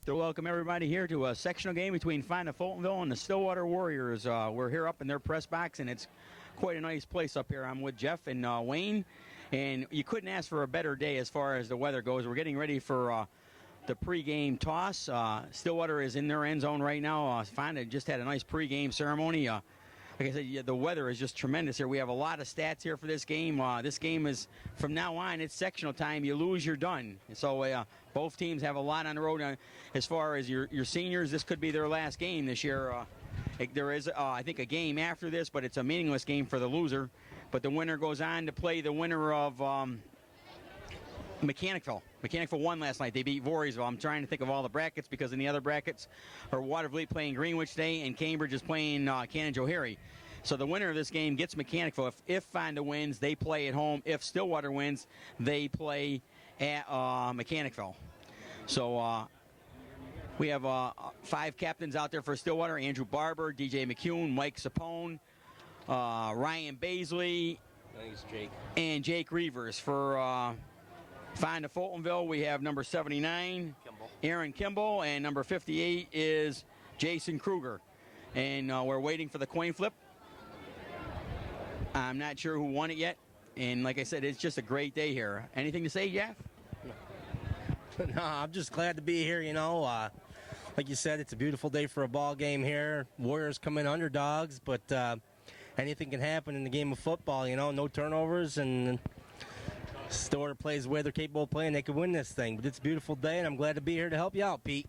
to welcome everybody here to a sectional game between Fonda Fultonville and the Stillwater Warriors. We're here up in their press box, and it's quite a nice place up here. I'm with Jeff and Wayne, and you couldn't ask for a better day as far as the weather goes. We're getting ready for the pregame toss. Stillwater is in their end zone right now. Fonda just had a nice pregame ceremony. Like I said, the weather is just tremendous here. We have a lot of stats here for this game. This game is, from now on, it's sectional time. You lose, you're done. So both teams have a lot on the road. As far as your seniors, this could be their last game this year. There is, I think, a game after this, but it's a meaningless game for the loser. But the winner goes on to play the winner of Mechanicville. Mechanicville won last night. They beat Voorheesville. I'm trying to think of all the brackets because in the other brackets are Watervliet playing Greenwich today and Cambridge is playing Cannon-Joharry. So the winner of this game gets Mechanicville. If Fonda wins, they play at home. If Stillwater wins, they play at Mechanicville. So we have 5 captains out there for Stillwater: Andrew Barber, DJ McCune, Mike Sapone, Ryan Baisley, Thanks, Jake. And Jake Reavers. For Fonda Fultonville, we have number 79, Aaron Kimball, and number 58 is Jason Kruger. And we're waiting for the coin flip. I'm not sure who won it yet. And like I said, it's just a great day here. Anything to say, Jeff? No, I'm just glad to be here, you know. Like you said, it's a beautiful day for a ball game here. Warriors come in underdogs, but anything can happen in the game of football, you know. No turnovers, and Stillwater plays the way they're capable of playing. They could win this thing. But it's a beautiful day, and I'm glad to be here to help you out, Pete.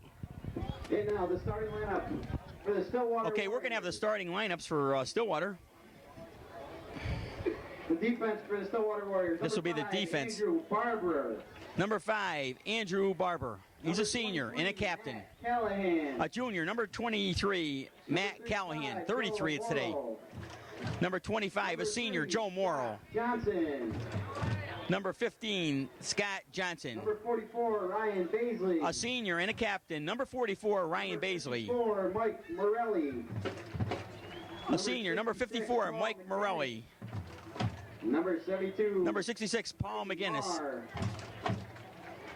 And now the starting lineup for the Stillwater. Okay, we're going to have the starting lineups for Stillwater. The defense for the Stillwater Warriors. This will be the defense. Andrew Barber. Number 5, Andrew Barber. He's a senior and a captain. Callahan. A junior, number 23, Matt Callahan. 33 it's today. Number 25, a senior, Joe Morrow. Johnson. Number 15, Scott Johnson. Number 44, Ryan Baisley. A senior and a captain. Number 44, Ryan Baisley. Number 54, Mike Morelli. A senior, number 54, Mike Morelli. Number 72. Number 66, Paul McGinnis.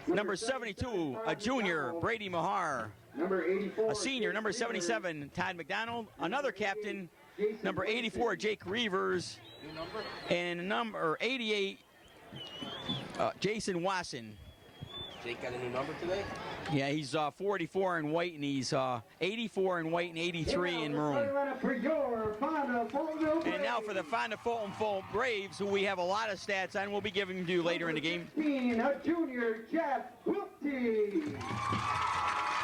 Number 72, a junior, Brady Mahar. Number 84. A senior, number 77, Todd McDonald. Another captain, number 84, Jake Reavers. And number 88, Jason Wasson. Jake got a new number today? Yeah, he's 44 in white, and he's 84 in white and 83 in maroon. And now for the Fonda Fultonville Braves, who we have a lot of stats on, we'll be giving to you later in the game. 16, a junior, Jeff Wilty.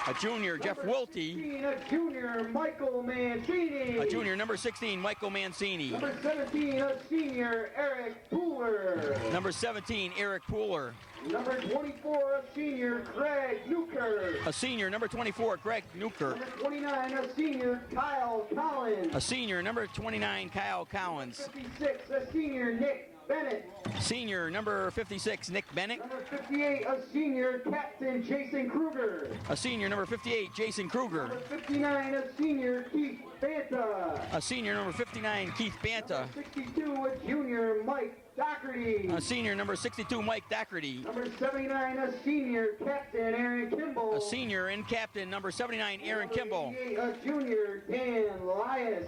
A junior, Jeff Wilty. 16, a junior, Michael Mancini. A junior, number 16, Michael Mancini. Number 17, a senior, Eric Pooler. Number 17, Eric Pooler. Number 24, a senior, Greg Newkirk. A senior, number 24, Greg Newkirk. Number 29, a senior, Kyle Collins. A senior, number 29, Kyle Collins. 56, a senior, Nick Bennett. Senior, number 56, Nick Bennett. Number 58, a senior, Captain Jason Kruger. A senior, number 58, Jason Kruger. Number 59, a senior, Keith Banta. A senior, number 59, Keith Banta. Number 62, a junior, Mike Doherty. A senior, number 62, Mike Doherty. Number 79, a senior, Captain Aaron Kimball. A senior and captain, number 79, Aaron Kimball. Number 88, a junior, Dan Lias.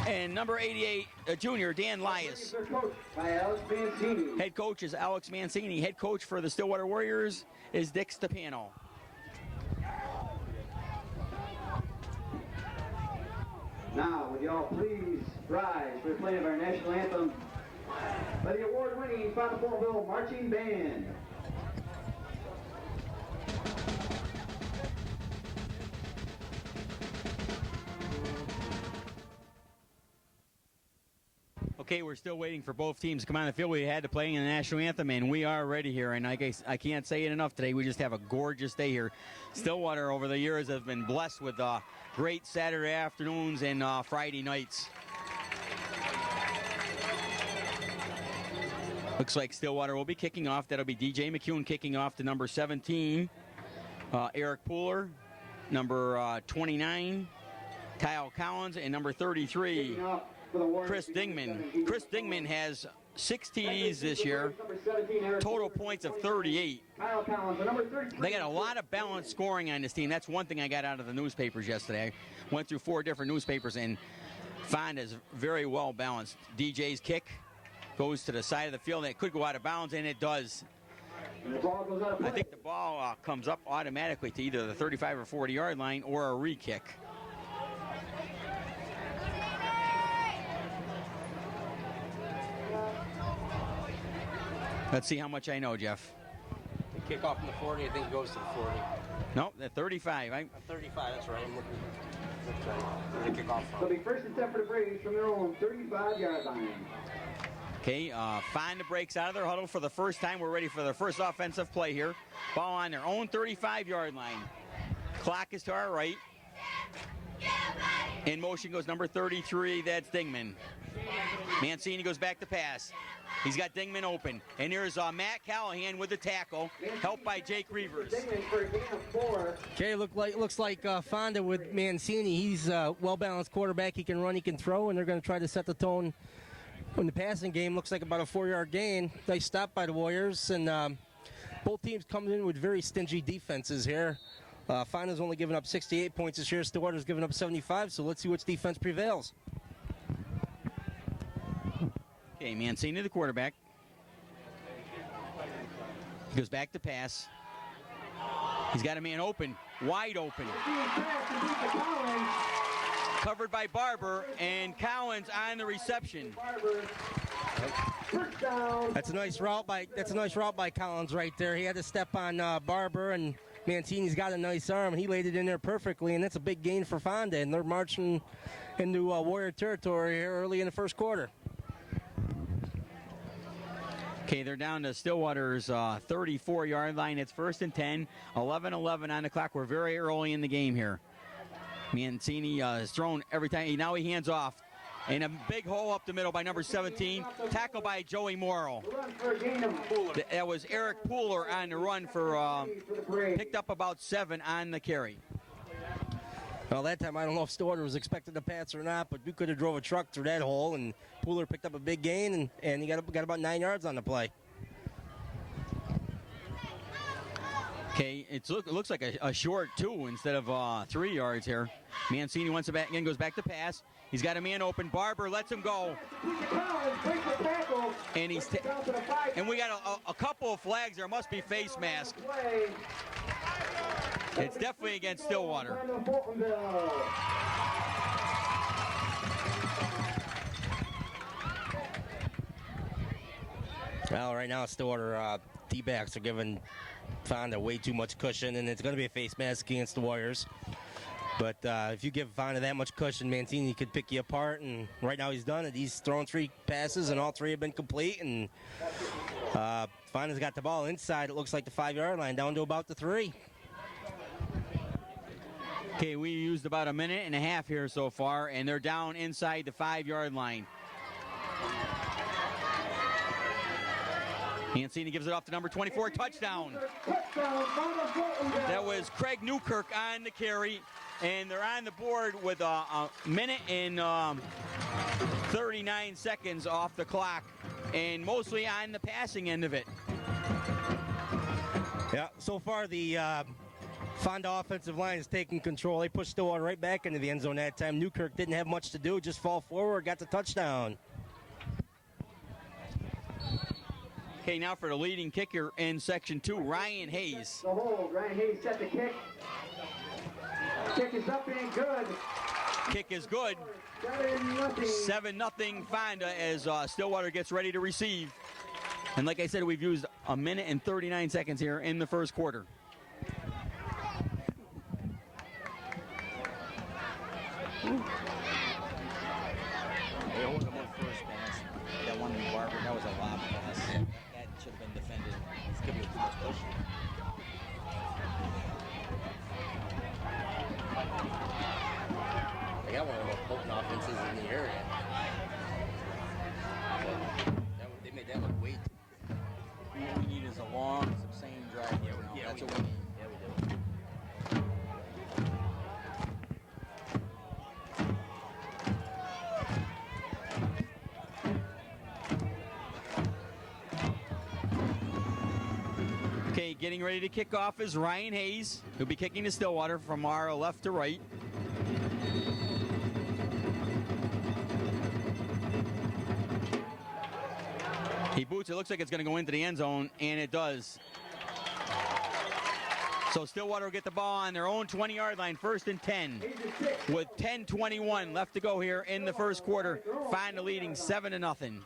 And number 88, a junior, Dan Lias. Their coach by Alex Mancini. Head coach is Alex Mancini. Head coach for the Stillwater Warriors is Dick Stepano. Now, would you all please rise for the playing of our national anthem by the award-winning Fonda Fultonville Marching Band. Okay, we're still waiting for both teams to come on the field. We had to play in the national anthem, and we are ready here. And I guess I can't say it enough today. We just have a gorgeous day here. Stillwater over the years has been blessed with great Saturday afternoons and Friday nights. Looks like Stillwater will be kicking off. That'll be DJ McCune kicking off to number 17, Eric Pooler, number 29, Kyle Collins, and number 33, Chris Dingman. Chris Dingman has 6 TDs this year, total points of 38. They got a lot of balanced scoring on this team. That's one thing I got out of the newspapers yesterday. I went through 4 different newspapers, and Fonda is very well balanced. DJ's kick goes to the side of the field, and it could go out of bounds, and it does. I think the ball comes up automatically to either the 35 or 40-yard line or a re-kick. Let's see how much I know, Jeff. The kickoff from the 40, I think it goes to the 40. Nope, the 35. 35, that's right. I'm looking. That's right. Where the kickoff from. So the first attempt for the Braves from their own 35-yard line. Okay, Fonda breaks out of their huddle for the first time. We're ready for their first offensive play here. Ball on their own 35-yard line. Clock is to our right. In motion goes number 33, that's Dingman. Mancini goes back to pass. He's got Dingman open. And here's Matt Callahan with the tackle, helped by Jake Reavers. Okay, looks like Fonda with Mancini. He's a well-balanced quarterback. He can run, he can throw, and they're going to try to set the tone in the passing game. Looks like about a 4-yard gain. Nice stop by the Warriors, and both teams coming in with very stingy defenses here. Fonda's only given up 68 points this year. Stillwater's given up 75, so let's see which defense prevails. Okay, Mancini, the quarterback. He goes back to pass. He's got a man open, wide open. Covered by Barber, and Collins on the reception. That's a nice route by Collins right there. He had to step on Barber, and Mancini's got a nice arm. He laid it in there perfectly, and that's a big gain for Fonda, and they're marching into Warrior territory here early in the first quarter. Okay, they're down to Stillwater's 34-yard line. It's 1st and 10, 11-11 on the clock. We're very early in the game here. Mancini has thrown every time. Now he hands off. And a big hole up the middle by number 17. Tackled by Joey Morrow. That was Eric Pooler on the run for, picked up about 7 on the carry. Well, that time I don't know if Stillwater was expected to pass or not, but we could have drove a truck through that hole, and Pooler picked up a big gain, and he got about 9 yards on the play. Okay, it looks like a short 2 instead of 3 yards here. Mancini once again goes back to pass. He's got a man open. Barber lets him go. And and we got a couple of flags. There must be face mask. It's definitely against Stillwater. Well, right now Stillwater D-backs are giving Fonda way too much cushion, and it's going to be a face mask against the Warriors. But if you give Fonda that much cushion, Mancini could pick you apart, and right now he's done it. He's thrown 3 passes, and all 3 have been complete, and Fonda's got the ball inside, it looks like the 5-yard line, down to about the 3. Okay, we used about a minute and a half here so far, and they're down inside the 5-yard line. Mancini gives it off to number 24, touchdown. That was Craig Newkirk on the carry, and they're on the board with a minute and 39 seconds off the clock, and mostly on the passing end of it. Yeah, so far the Fonda offensive line is taking control. They pushed Stillwater right back into the end zone that time. Newkirk didn't have much to do, just fall forward, got the touchdown. Okay, now for the leading kicker in Section 2, Ryan Hayes. The hold. Ryan Hayes set the kick. Kick is up and good. Kick is good. 7-0 Fonda as Stillwater gets ready to receive. And like I said, we've used a minute and 39 seconds here in the first quarter. They hold them on first pass. That one in Barber, that was a lob pass. That should have been defended. It's giving too much push. They got one of the most potent offenses in the area. They made that look way too. What we need is a long, sustained drive. That's what we need. Yeah, we do. getting ready to kick off is Ryan Hayes, who'll be kicking to Stillwater from our left to right. He boots, it looks like it's going to go into the end zone, and it does. So Stillwater will get the ball on their own 20-yard line, 1st and 10, with 10:21 left to go here in the first quarter. Fonda leading 7-0.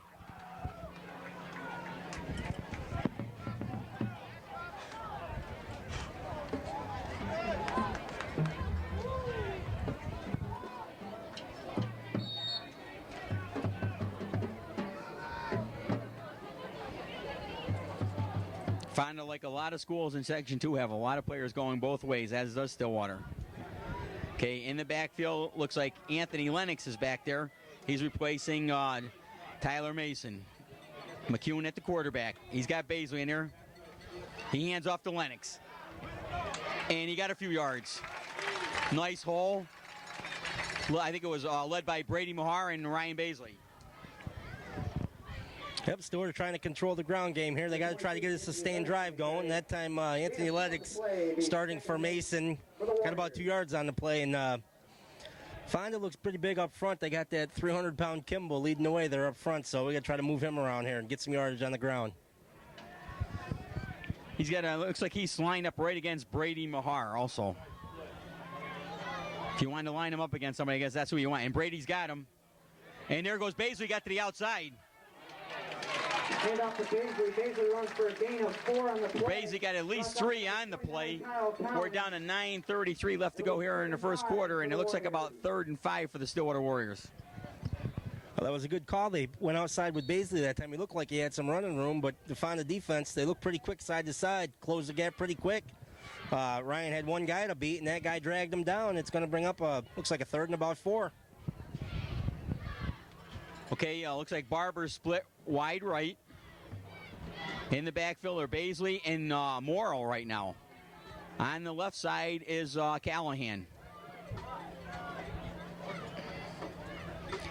Fonda, like a lot of schools in Section 2, have a lot of players going both ways, as does Stillwater. Okay, in the backfield, looks like Anthony Lennox is back there. He's replacing Tyler Mason. McCune at the quarterback. He's got Baisley in there. He hands off to Lennox. And he got a few yards. Nice hole. I think it was led by Brady Mahar and Ryan Baisley. Yep, Stillwater trying to control the ground game here. They got to try to get a sustained drive going. That time, Anthony Lennox starting for Mason. Got about 2 yards on the play. And Fonda looks pretty big up front. They got that 300-pound Kimball leading the way there up front. So we got to try to move him around here and get some yardage on the ground. He's got looks like he's lined up right against Brady Mahar also. If you want to line him up against somebody, I guess that's who you want. And Brady's got him. And there goes Baisley, got to the outside. Hand off to Baisley. Baisley runs for a gain of 4 on the play. Baisley got at least 3 on the play. We're down to 9:33 left to go here in the first quarter, and it looks like about 3rd and 5 for the Stillwater Warriors. Well, that was a good call. They went outside with Baisley that time. He looked like he had some running room, but to find the defense, they looked pretty quick side to side, closed the gap pretty quick. Ryan had one guy to beat, and that guy dragged him down. It's going to bring up, looks like a 3rd and about 4. Okay, looks like Barber split wide right. In the backfield are Baisley and Morrill right now. On the left side is Callahan.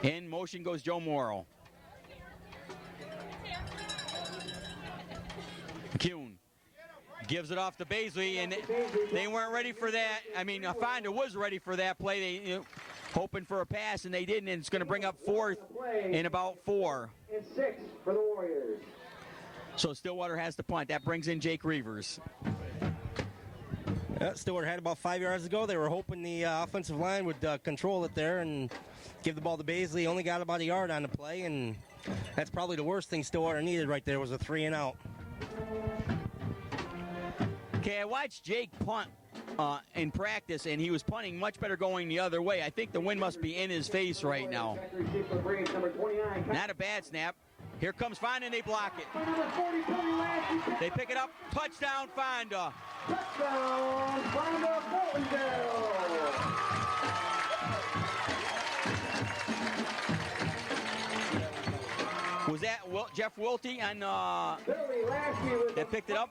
In motion goes Joe Morrill. McCune gives it off to Baisley, and they weren't ready for that. I mean, Fonda was ready for that play. They hoping for a pass, and they didn't, and it's going to bring up 4th in about 4. And 6 for the Warriors. So Stillwater has to punt. That brings in Jake Reavers. Yeah, Stillwater had about 5 yards to go. They were hoping the offensive line would control it there and give the ball to Baisley. Only got about a yard on the play, and that's probably the worst thing Stillwater needed right there was a 3 and out. Okay, I watched Jake punt in practice, and he was punting much better going the other way. I think the wind must be in his face right now. Not a bad snap. Here comes Fonda, and they block it. They pick it up. Touchdown, Fonda. Touchdown, Fonda, Boltonville. Was that Jeff Wiltie on that picked it up?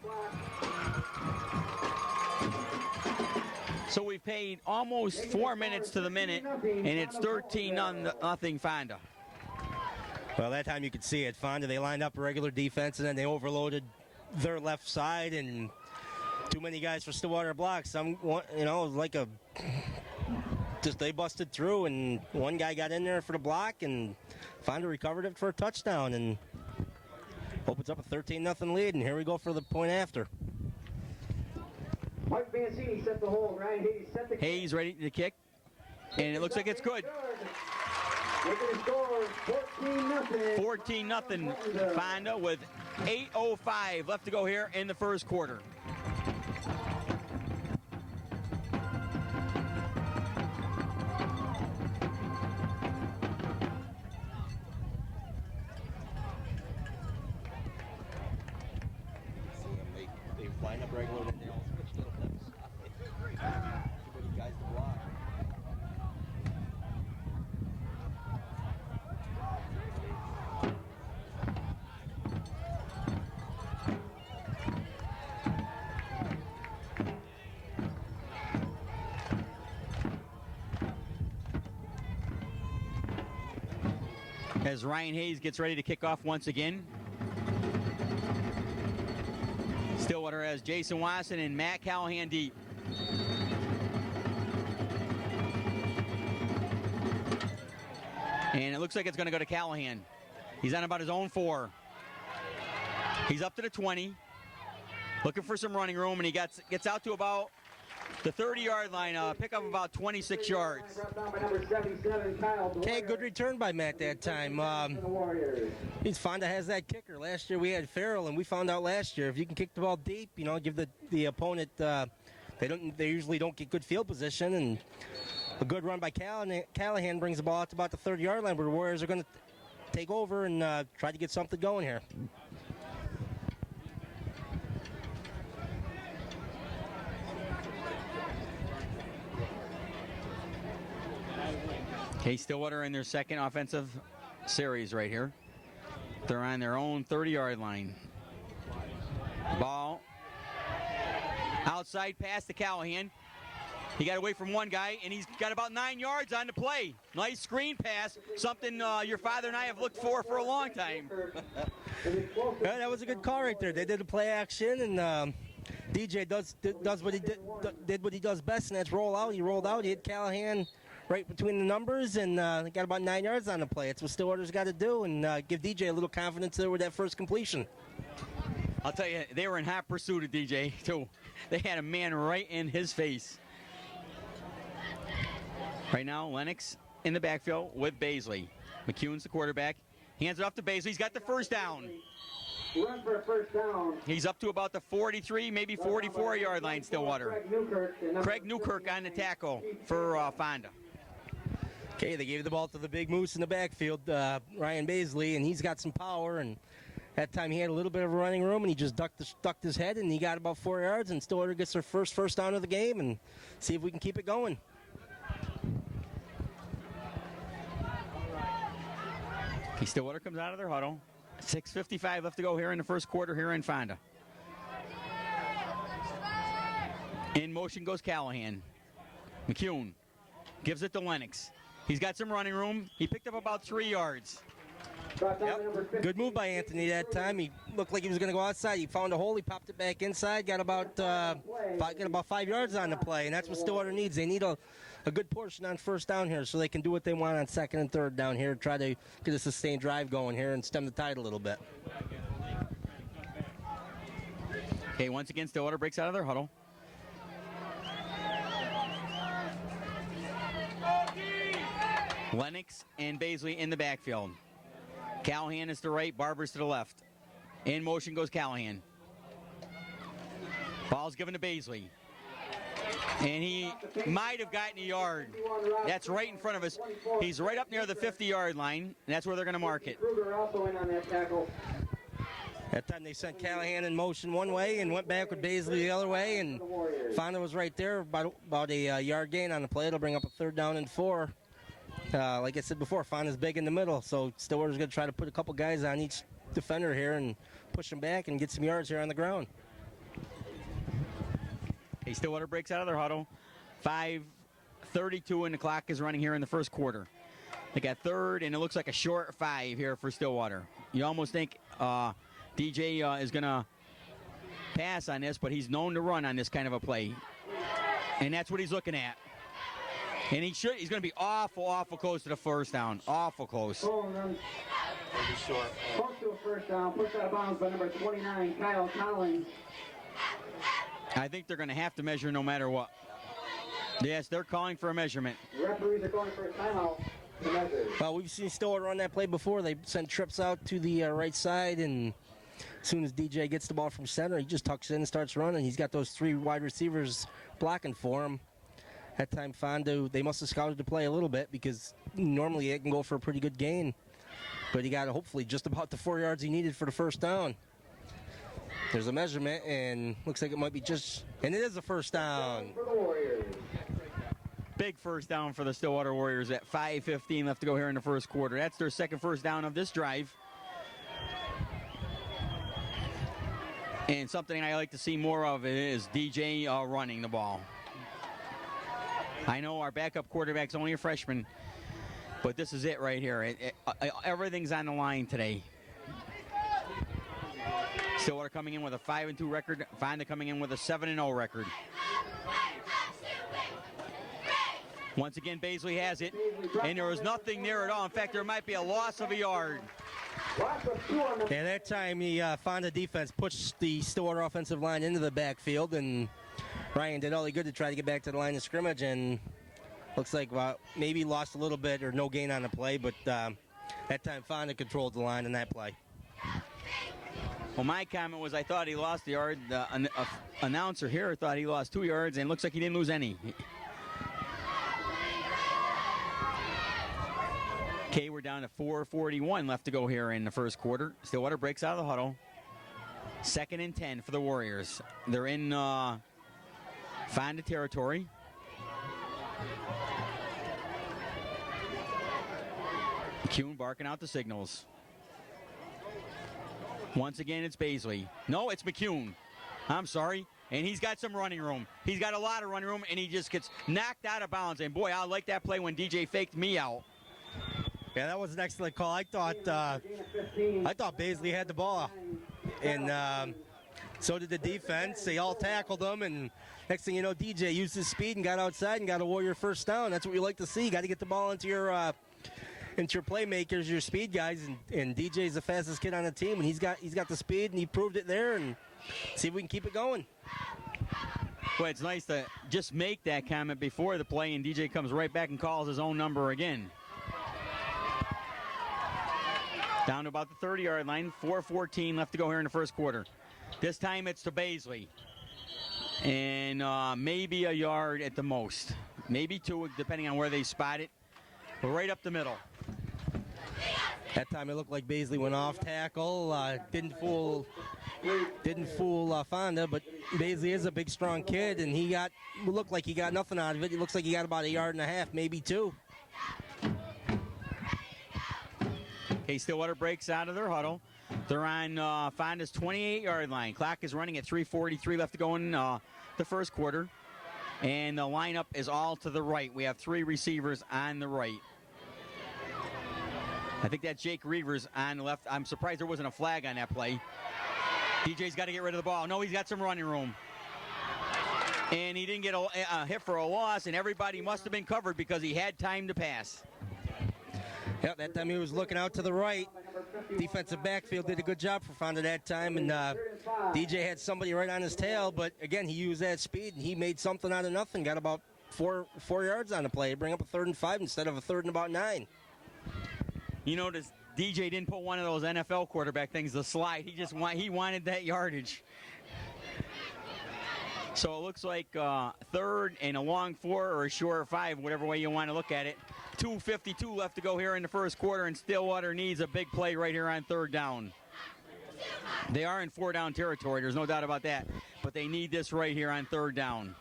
So we've paid almost 4 minutes to the minute, and it's 13-0 Fonda. Well, that time you could see it. Fonda, they lined up a regular defense, and then they overloaded their left side, and too many guys for Stillwater blocks. They busted through, and one guy got in there for the block, and Fonda recovered it for a touchdown, and opens up a 13-0 lead, and here we go for the point after. Mike Mancini set the hold. Ryan Hayes set the kick. Hayes ready to kick, and it looks like it's good. Making the score 14-0. 14-0 Fonda with 8:05 left to go here in the first quarter. They line up regular, and they all switch to the left side. Too many guys to block. As Ryan Hayes gets ready to kick off once again. Stillwater Stillwater has Jason Watson and Matt Callahan deep. And it looks like it's going to go to Callahan. He's on about his own 4. He's up to the 20. Looking for some running room, and he gets out to about the 30-yard line. Pick up about 26 yards. Okay, good return by Matt that time. Fonda has that kicker. Last year we had Farrell, and we found out last year if you can kick the ball deep, give the opponent. They usually don't get good field position, and a good run by Callahan brings the ball out to about the 30-yard line, where the Warriors are going to take over and try to get something going here. Okay, Stillwater in their second offensive series right here. They're on their own 30-yard line. Ball outside pass to Callahan. He got away from one guy, and he's got about 9 yards on the play. Nice screen pass, something your father and I have looked for a long time. Yeah, that was a good call right there. They did a play action, and DJ does what he did what he does best, and that's roll out. He rolled out. He hit Callahan right between the numbers, and got about 9 yards on the play. That's what Stillwater's got to do, and give DJ a little confidence there with that first completion. I'll tell you, they were in hot pursuit of DJ, too. They had a man right in his face. Right now, Lennox in the backfield with Baisley. McCune's the quarterback. Hands it off to Baisley. He's got the first down. Run for a first down. He's up to about the 43, maybe 44-yard line, Stillwater. Craig Newkirk on the tackle for Fonda. Okay, they gave the ball to the big moose in the backfield, Ryan Baisley, and he's got some power. And that time he had a little bit of running room, and he just ducked his head, and he got about 4 yards. And Stillwater gets their first down of the game, and see if we can keep it going. Okay, Stillwater comes out of their huddle. 6:55 left to go here in the first quarter here in Fonda. In motion goes Callahan. McCune gives it to Lennox. He's got some running room. He picked up about 3 yards. Yep. Good move by Anthony that time. He looked like he was going to go outside. He found a hole. He popped it back inside. Got about 5 yards on the play, and that's what Stillwater needs. They need a good portion on first down here so they can do what they want on second and third down here. Try to get a sustained drive going here and stem the tide a little bit. Okay, once again, Stillwater breaks out of their huddle. Lennox and Baisley in the backfield. Callahan is to the right, Barber's to the left. In motion goes Callahan. Ball's given to Baisley. And he might have gotten a yard. That's right in front of us. He's right up near the 50-yard line, and that's where they're going to mark it. That time they sent Callahan in motion one way and went back with Baisley the other way, and Fonda was right there, about a yard gain on the play. It'll bring up a 3rd down and 4. Like I said before, Fonda's big in the middle, so Stillwater's going to try to put a couple guys on each defender here and push them back and get some yards here on the ground. Okay, Stillwater breaks out of their huddle. 5:32 and the clock is running here in the first quarter. They got 3rd, and it looks like a short 5 here for Stillwater. You almost think DJ is going to pass on this, but he's known to run on this kind of a play. And that's what he's looking at. And he's going to be awful close to the first down. Awful close. Close to a first down. Pushed out of bounds by number 29, Kyle Collins. I think they're going to have to measure no matter what. Yes, they're calling for a measurement. The referees are going for a timeout to measure. Well, we've seen Stillwater run that play before. They send trips out to the right side, and as soon as DJ gets the ball from center, he just tucks in and starts running. He's got those 3 wide receivers blocking for him. That time, Fonda, they must have scouted the play a little bit because normally it can go for a pretty good gain. But he got hopefully just about the 4 yards he needed for the first down. There's a measurement, and looks like it might be just, and it is a first down. Big first down for the Stillwater Warriors at 5:15 left to go here in the first quarter. That's their second first down of this drive. And something I like to see more of is DJ running the ball. I know our backup quarterback's only a freshman, but this is it right here. Everything's on the line today. Stillwater coming in with a 5-2 record. Fonda coming in with a 7-0 record. Once again, Baisley has it, and there was nothing there at all. In fact, there might be a loss of a yard. Yeah, that time the Fonda defense pushed the Stillwater offensive line into the backfield, and Ryan did all he could to try to get back to the line of scrimmage, and looks like maybe lost a little bit or no gain on the play, but that time Fonda controlled the line in that play. Well, my comment was I thought he lost the yard. The announcer here thought he lost 2 yards, and it looks like he didn't lose any. Okay, we're down to 4:41 left to go here in the first quarter. Stillwater breaks out of the huddle. 2nd and 10 for the Warriors. They're in Fonda territory. Kuhn barking out the signals. Once again, it's Baisley. No, it's McCune. I'm sorry. And he's got some running room. He's got a lot of running room, and he just gets knocked out of bounds. And, boy, I like that play when DJ faked me out. Yeah, that was an excellent call. I thought Baisley had the ball. And so did the defense. They all tackled him, and next thing you know, DJ used his speed and got outside and got a Warrior first down. That's what we like to see. You got to get the ball into your playmakers, your speed guys, and DJ's the fastest kid on the team, and he's got the speed, and he proved it there, and see if we can keep it going. Well, it's nice to just make that comment before the play, and DJ comes right back and calls his own number again. Down to about the 30-yard line, 4:14 left to go here in the first quarter. This time it's to Baisley, and maybe a yard at the most, maybe 2, depending on where they spot it, but right up the middle. That time it looked like Baisley went off tackle. Didn't fool Fonda, but Baisley is a big, strong kid, and looked like he got nothing out of it. It looks like he got about 1.5 yards, maybe 2. Okay, Stillwater breaks out of their huddle. They're on Fonda's 28-yard line. Clock is running at 3:43 left to go in the first quarter, and the lineup is all to the right. We have 3 receivers on the right. I think that's Jake Reavers on the left. I'm surprised there wasn't a flag on that play. DJ's got to get rid of the ball. No, he's got some running room. And he didn't get a hit for a loss, and everybody must have been covered because he had time to pass. Yeah, that time he was looking out to the right. Defensive backfield did a good job for Fonda that time, and DJ had somebody right on his tail, but again, he used that speed, and he made something out of nothing. Got about 4 yards on the play. Bring up a 3rd and 5 instead of a 3rd and about 9. You notice DJ didn't put one of those NFL quarterback things to slide. He wanted that yardage. So it looks like 3rd and a long 4 or a short 5, whatever way you want to look at it. 2:52 left to go here in the first quarter, and Stillwater needs a big play right here on 3rd down. They are in 4-down territory. There's no doubt about that. But they need this right here on 3rd down.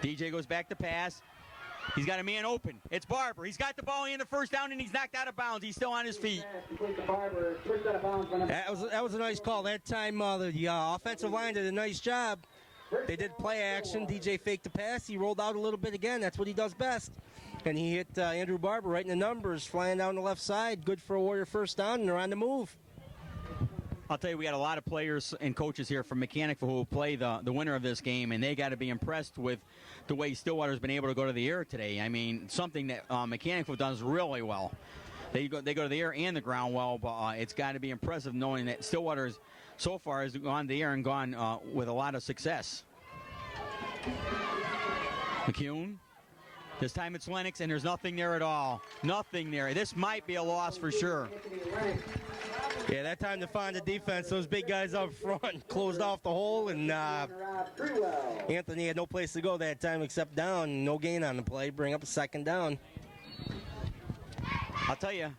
DJ goes back to pass. He's got a man open. It's Barber. He's got the ball in the first down, and he's knocked out of bounds. He's still on his feet. That was a nice call. That time the offensive line did a nice job. They did play action. DJ faked the pass. He rolled out a little bit again. That's what he does best. And he hit Andrew Barber right in the numbers, flying down the left side. Good for a Warrior first down, and they're on the move. I'll tell you, we got a lot of players and coaches here from Mechanicsville who will play the winner of this game, and they got to be impressed with the way Stillwater's been able to go to the air today. I mean, something that Mechanicsville does really well. They go to the air and the ground well, but it's got to be impressive knowing that Stillwater so far has gone to the air and gone with a lot of success. McCune. This time it's Lennox, and there's nothing there at all. Nothing there. This might be a loss for sure. Yeah, that time to find the defense, those big guys up front closed off the hole, and Anthony had no place to go that time except down. No gain on the play. Bring up a 2nd down. I'll tell you,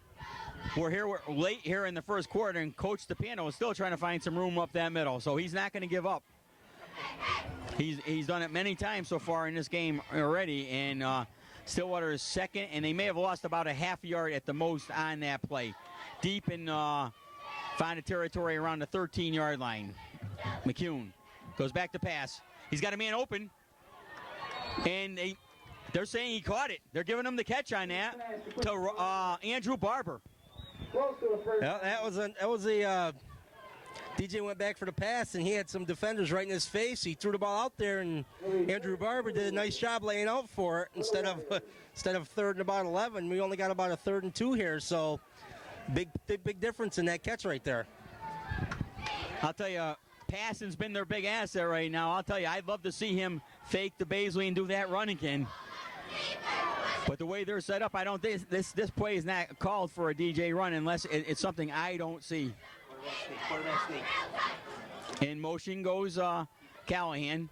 we're late here in the first quarter, and Coach DePano is still trying to find some room up that middle, so he's not going to give up. He's done it many times so far in this game already, and Stillwater is 2nd, and they may have lost about a half yard at the most on that play. Deep in Fonda territory around the 13-yard line. McCune goes back to pass. He's got a man open, and they're saying he caught it. They're giving him the catch on that to Andrew Barber. Well, that was a DJ went back for the pass, and he had some defenders right in his face. He threw the ball out there, and Andrew Barber did a nice job laying out for it. Instead of third and about 11, we only got about a 3rd and 2 here. So big difference in that catch right there. I'll tell you, passing's been their big asset right now. I'll tell you, I'd love to see him fake the Baisley and do that run again. But the way they're set up, I don't think this play is not called for a DJ run unless it's something I don't see. Quarterback sneak. In motion goes Callahan.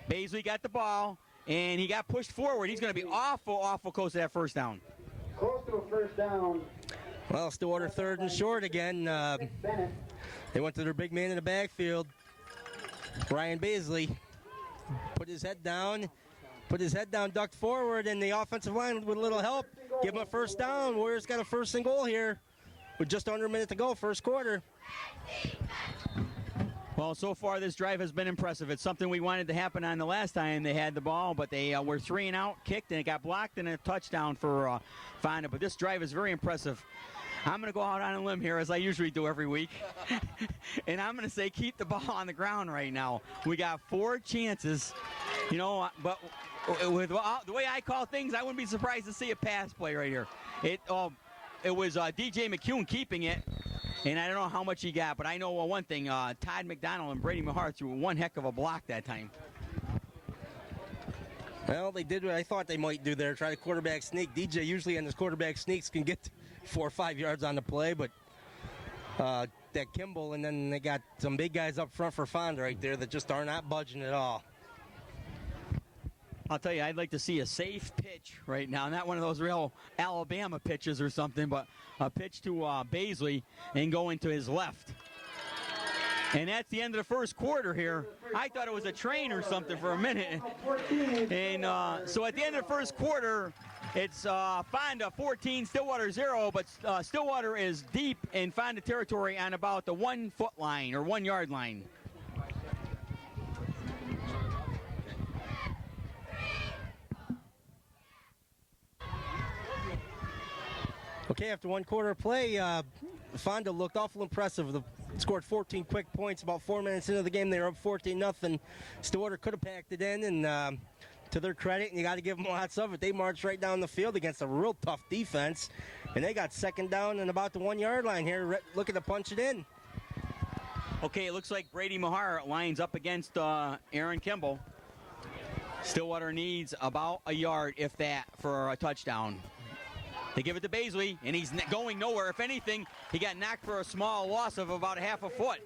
Baisley got the ball, and he got pushed forward. He's going to be awful close to that first down. Close to a first down. Well, Stillwater 3rd and short again. Bennett. They went to their big man in the backfield. Ryan Baisley put his head down, ducked forward, and the offensive line with a little help give him a first down. Warriors got a 1st and goal here with just under a minute to go, first quarter. Well, so far this drive has been impressive. It's something we wanted to happen on the last time they had the ball, but they were 3 and out, kicked, and it got blocked, and a touchdown for Fonda. But this drive is very impressive. I'm going to go out on a limb here, as I usually do every week, and I'm going to say keep the ball on the ground right now. We got 4 chances, but with the way I call things, I wouldn't be surprised to see a pass play right here. It was DJ McCune keeping it, and I don't know how much he got, but I know one thing, Todd McDonald and Brady Mahar threw one heck of a block that time. Well, they did what I thought they might do there, try to quarterback sneak. DJ usually on his quarterback sneaks can get 4 or 5 yards on the play, but that Kimball, and then they got some big guys up front for Fonda right there that just are not budging at all. I'll tell you, I'd like to see a safe pitch right now. Not one of those real Alabama pitches or something, but a pitch to Baisley and going to his left. And that's the end of the first quarter here. I thought it was a train or something for a minute. And so at the end of the first quarter, it's Fonda 14, Stillwater 0, but Stillwater is deep in Fonda territory on about the 1 foot line or 1 yard line. Okay, after 1 quarter of play, Fonda looked awful impressive. Scored 14 quick points about 4 minutes into the game. They were up 14-0. Stillwater could have packed it in, and to their credit, and you got to give them lots of it, they marched right down the field against a real tough defense, and they got 2nd down and about the 1 yard line here, looking to punch it in. Okay, it looks like Brady Mahar lines up against Aaron Kimball. Stillwater needs about a yard, if that, for a touchdown. They give it to Baisley, and he's going nowhere. If anything, he got knocked for a small loss of about a half a foot.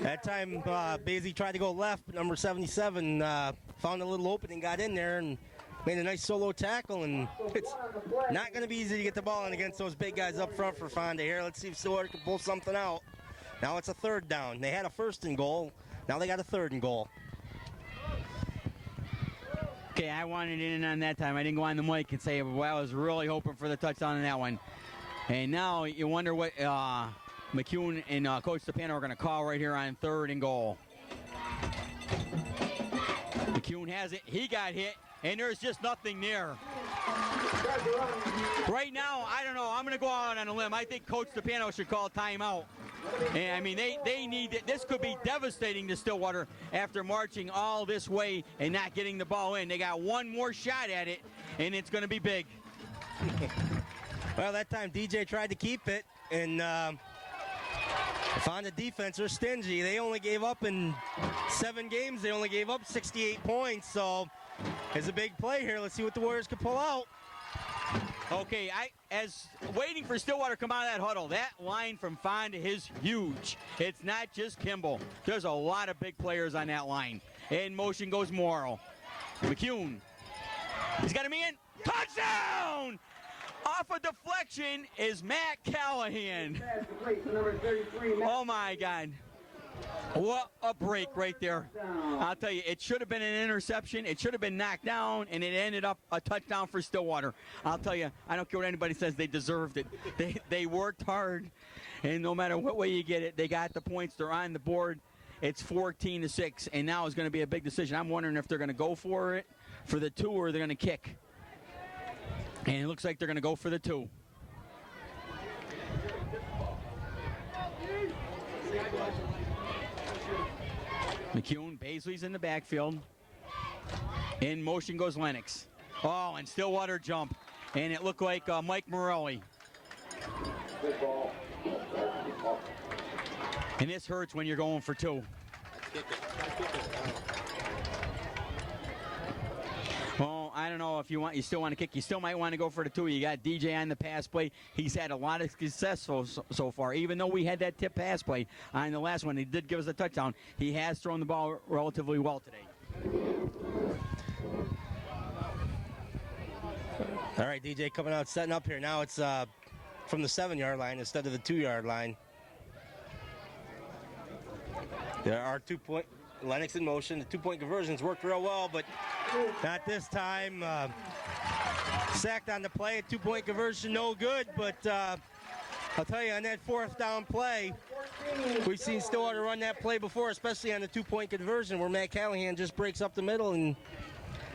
That time, Baisley tried to go left, but number 77 found a little opening, got in there, and made a nice solo tackle. And it's not going to be easy to get the ball in against those big guys up front for Fonda here. Let's see if Stillwater can pull something out. Now it's a 3rd down. They had a 1st and goal. Now they got a 3rd and goal. Okay, I wanted in on that time. I didn't go on the mic and say, well, I was really hoping for the touchdown on that one. And now you wonder what McCune and Coach Stepano are going to call right here on 3rd and goal. McCune has it. He got hit, and there's just nothing there. Right now, I don't know. I'm going to go out on a limb. I think Coach Stepano should call timeout. And, I mean, they need it. This could be devastating to Stillwater after marching all this way and not getting the ball in. They got one more shot at it, and it's going to be big. Well, that time DJ tried to keep it, and Fonda defense are stingy. They only gave up in 7 games. They only gave up 68 points, so it's a big play here. Let's see what the Warriors can pull out. Okay, as waiting for Stillwater to come out of that huddle, that line from Fonda is huge. It's not just Kimball. There's a lot of big players on that line. In motion goes Morrow. McCune. He's got him in. Touchdown! Off a deflection is Matt Callahan. Oh, my God. What a break right there. I'll tell you, it should have been an interception. It should have been knocked down, and it ended up a touchdown for Stillwater. I'll tell you, I don't care what anybody says, they deserved it. They worked hard, and no matter what way you get it, they got the points. They're on the board. It's 14-6, and now it's going to be a big decision. I'm wondering if they're going to go for it for the 2 or they're going to kick. And it looks like they're going to go for the 2. McCune, Baisley's in the backfield. In motion goes Lennox. Oh, and Stillwater jump. And it looked like Mike Morelli. And this hurts when you're going for two. Well, I don't know if you still want to kick. You still might want to go for the two. You got DJ on the pass play. He's had a lot of success so far. Even though we had that tip pass play on the last one, he did give us a touchdown. He has thrown the ball relatively well today. All right, DJ coming out, setting up here. Now it's from the 7-yard line instead of the 2-yard line. There are 2-point, Lennox in motion. The 2-point conversions worked real well, but not this time. Sacked on the play, a 2-point conversion, no good, but I'll tell you, on that 4th down play, we've seen Stillwater run that play before, especially on the 2-point conversion where Matt Callahan just breaks up the middle and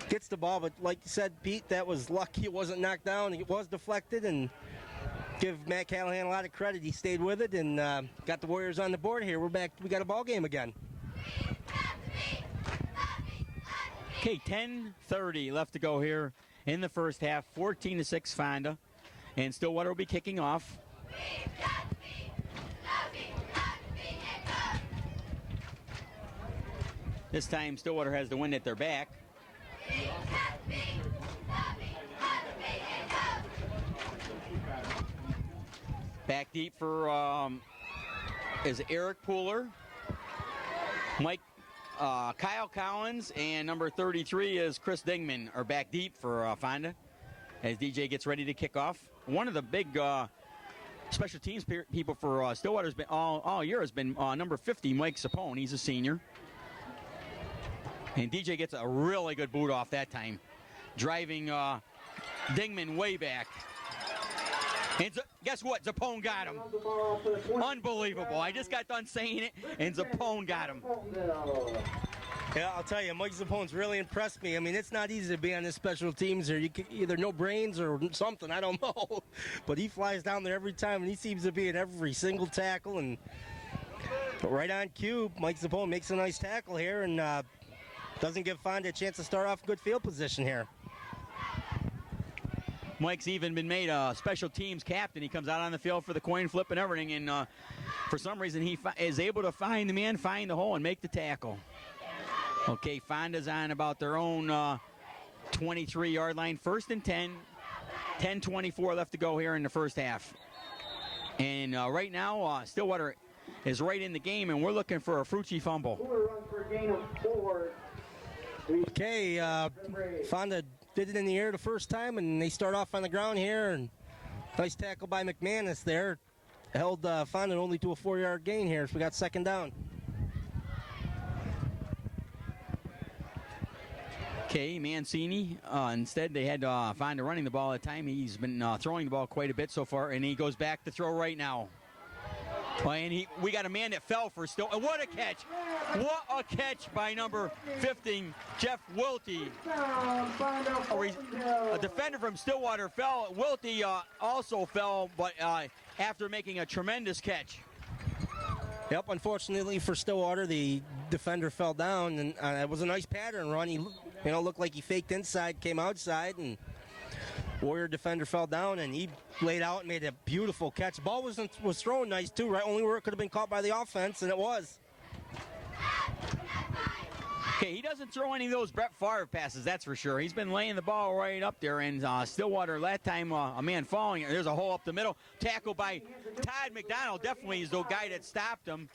gets the ball. But like you said, Pete, that was lucky it wasn't knocked down. It was deflected, and give Matt Callahan a lot of credit. He stayed with it and got the Warriors on the board here. We're back. We got a ball game again. Okay, 10:30 left to go here in the first half. 14-6 Fonda, and Stillwater will be kicking off. This time Stillwater has the wind at their back. Back deep for is Eric Pooler, Kyle Collins, and number 33 is Chris Dingman are back deep for Fonda as DJ gets ready to kick off. One of the big special teams people for Stillwater has been all year has been number 50, Mike Sapone. He's a senior. And DJ gets a really good boot off that time, driving Dingman way back. And guess what? Zapone got him. Unbelievable. I just got done saying it, and Zapone got him. Yeah, I'll tell you, Mike Zapone's really impressed me. I mean, it's not easy to be on this special teams here. You can, either no brains or something, I don't know. But he flies down there every time, and he seems to be in every single tackle. And right on cue, Mike Zapone makes a nice tackle here and doesn't give Fonda a chance to start off good field position here. Mike's even been made a special teams captain. He comes out on the field for the coin flip and everything, and for some reason he is able to find the man, find the hole, and make the tackle. Okay, Fonda's on about their own 23-yard line. 1st and 10. 10:24 left to go here in the first half. And right now, Stillwater is right in the game, and we're looking for a Frucci fumble. Okay, Fonda did it in the air the first time, and they start off on the ground here. And nice tackle by McManus there. Held Fonda only to a 4-yard gain here, so we got 2nd down. Okay, Mancini. Instead, they had Fonda running the ball at the time. He's been throwing the ball quite a bit so far, and he goes back to throw right now. And we got a man that fell for Still. And what a catch! What a catch by number 15, Jeff Wiltie. A defender from Stillwater fell. Wiltie also fell, but after making a tremendous catch. Yep, unfortunately for Stillwater, the defender fell down, and it was a nice pattern run. He, looked like he faked inside, came outside, and Warrior defender fell down, and he laid out and made a beautiful catch. The ball was thrown nice too, right? Only where it could have been caught by the offense, and it was. Okay, he doesn't throw any of those Brett Favre passes, that's for sure. He's been laying the ball right up there, and Stillwater, that time, a man falling. There's a hole up the middle. Tackle by Todd McDonald, definitely is the guy that stopped him.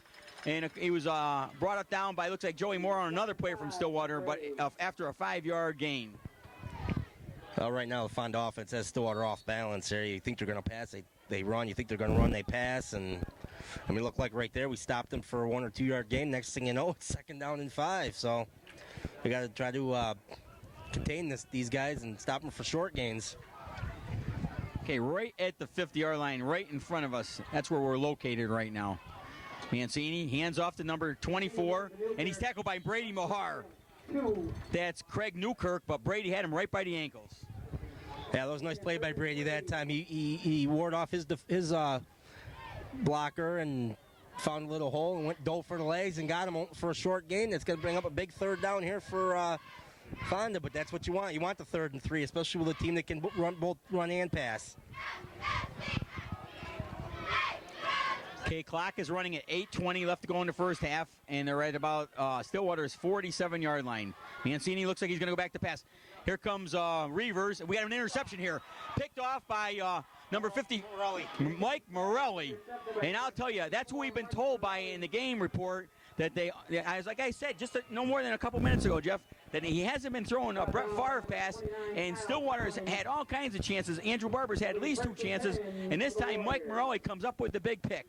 And he was brought up down by, looks like Joey Moore on another player from Stillwater, but after a 5-yard gain. Right now, the Fonda offense has Stillwater off balance here. You think they're going to pass, they run. You think they're going to run, they pass. And I mean, look like right there, we stopped them for a 1 or 2 yard gain. Next thing you know, it's 2nd down and 5. So we got to try to contain these guys and stop them for short gains. Okay, right at the 50-yard line, right in front of us. That's where we're located right now. Mancini hands off to number 24, and he's tackled by Brady Mohar. That's Craig Newkirk, but Brady had him right by the ankles. Yeah, that was a nice play by Brady that time. He warded off his blocker and found a little hole and went dove for the legs and got him for a short gain. That's going to bring up a big third down here for Fonda, but that's what you want. You want the 3rd and 3, especially with a team that can both run and pass. Okay, clock is running at 8:20 left to go in the first half, and they're right about Stillwater's 47-yard line. Mancini looks like he's going to go back to pass. Here comes Reavers. We got an interception here. Picked off by number 50, Mike Morelli. And I'll tell you, that's what we've been told by in the game report, that like I said, just no more than a couple minutes ago, Jeff, that he hasn't been throwing a Brett Favre pass, and Stillwater's had all kinds of chances. Andrew Barber's had at least 2 chances, and this time Mike Morelli comes up with the big pick.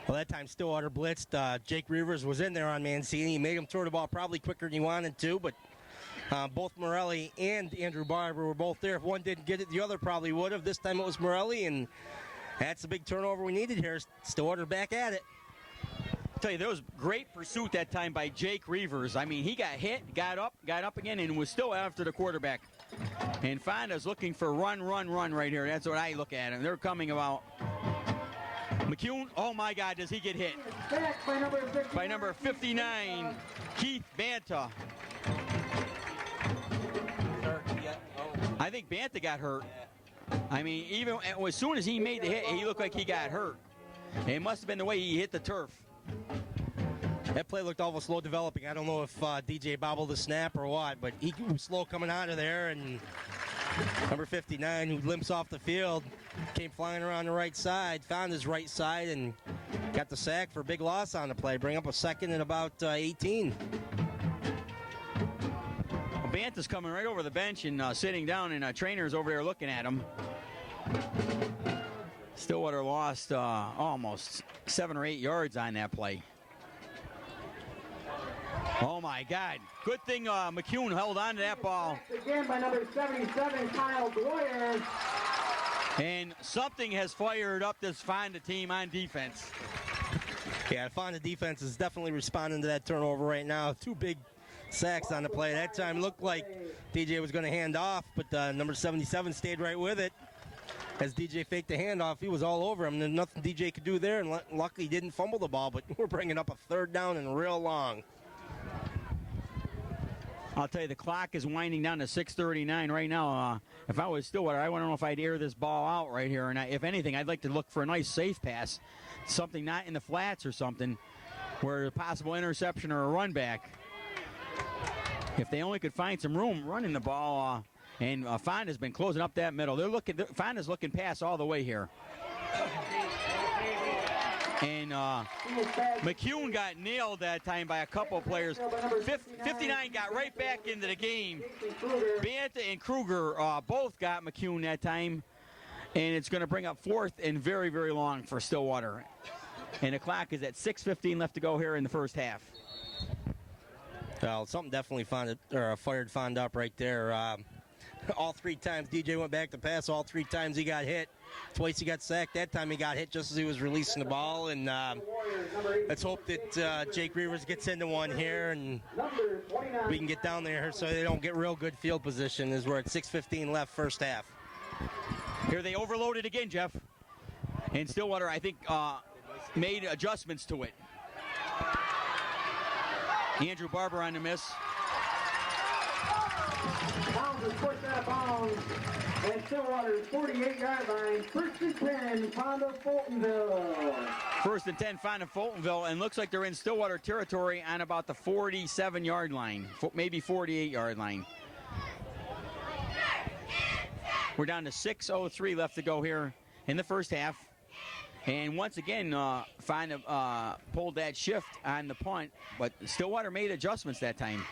Well, that time Stillwater blitzed. Jake Reavers was in there on Mancini. He made him throw the ball probably quicker than he wanted to, but both Morelli and Andrew Barber were both there. If one didn't get it, the other probably would have. This time it was Morelli, and that's the big turnover we needed here. Stillwater back at it. I'll tell you, there was great pursuit that time by Jake Reavers. I mean, he got hit, got up again, and was still after the quarterback. And Fonda's looking for run right here. That's what I look at. And they're coming about. McCune, oh my God, does he get hit? By number 59, Keith Banta. I think Banta got hurt. I mean, even as soon as he made the hit, he looked like he got hurt. It must have been the way he hit the turf. That play looked awful slow developing. I don't know if DJ bobbled the snap or what, but he was slow coming out of there, and number 59, who limps off the field, came flying around the right side, found his right side, and got the sack for a big loss on the play. Bring up a second and about 18. Banta's coming right over the bench and sitting down, and trainer's over there looking at him. Stillwater lost almost 7 or 8 yards on that play. Oh my God! Good thing McCune held on to that ball. Again by number 77, Kyle Dwyer. And something has fired up this Fonda team on defense. Yeah, the Fonda defense is definitely responding to that turnover right now. 2 big sacks on the play. That time looked like DJ was going to hand off, but number 77 stayed right with it. As DJ faked the handoff, he was all over him. There's nothing DJ could do there, and luckily he didn't fumble the ball, but we're bringing up a 3rd down and real long. I'll tell you, the clock is winding down to 6:39 right now. If I was Stillwater, I want to know if I'd air this ball out right here. And if anything, I'd like to look for a nice safe pass, something not in the flats or something, where a possible interception or a run back. If they only could find some room running the ball, and Fonda's been closing up that middle. Fonda's looking pass all the way here. And McCune got nailed that time by a couple of players. 59 got right back into the game. Banta and Kruger both got McCune that time. And it's going to bring up 4th and very, very long for Stillwater. And the clock is at 6:15 left to go here in the first half. Well, something definitely fired Fonda up right there. All 3 times DJ went back to pass, all 3 times he got hit. Twice he got sacked. That time he got hit just as he was releasing the ball. And let's hope that Jake Reavers gets into one here and we can get down there so they don't get real good field position as we're at 6:15 left first half. Here they overloaded again, Jeff. And Stillwater, I think, made adjustments to it. Andrew Barber on the miss. Bounds is pushed out of bounds. And Stillwater's 48-yard line. 1st and 10, Fonda Fultonville. 1st and 10, Fonda Fultonville, and looks like they're in Stillwater territory on about the 47-yard line, maybe 48-yard line. We're down to 6:03 left to go here in the first half. And once again, Fonda pulled that shift on the punt, but Stillwater made adjustments that time.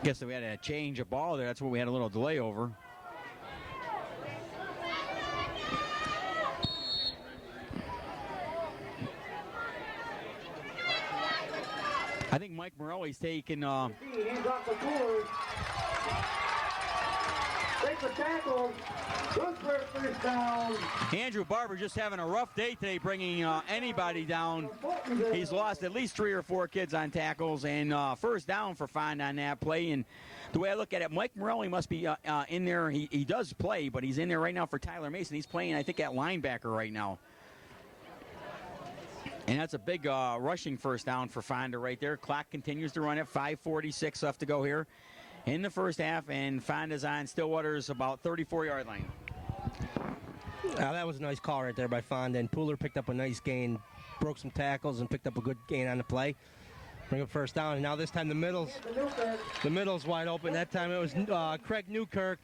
Guess that we had to change a ball there. That's what we had a little delay over. I think Mike Morelli's taking. Hands off the board. the tackles. Goes for a first down. Andrew Barber just having a rough day today, bringing anybody down. He's lost at least 3 or 4 kids on tackles, and first down for Fonda on that play. And the way I look at it, Mike Morelli must be in there. He does play, but he's in there right now for Tyler Mason. He's playing, I think, at linebacker right now. And that's a big rushing first down for Fonda right there. Clock continues to run at 5:46 left to go here in the first half, and Fonda's on Stillwater's about 34-yard line. That was a nice call right there by Fonda, and Pooler picked up a nice gain, broke some tackles, and picked up a good gain on the play. Bring up first down, and now this time the middle's wide open. That time it was Craig Newkirk.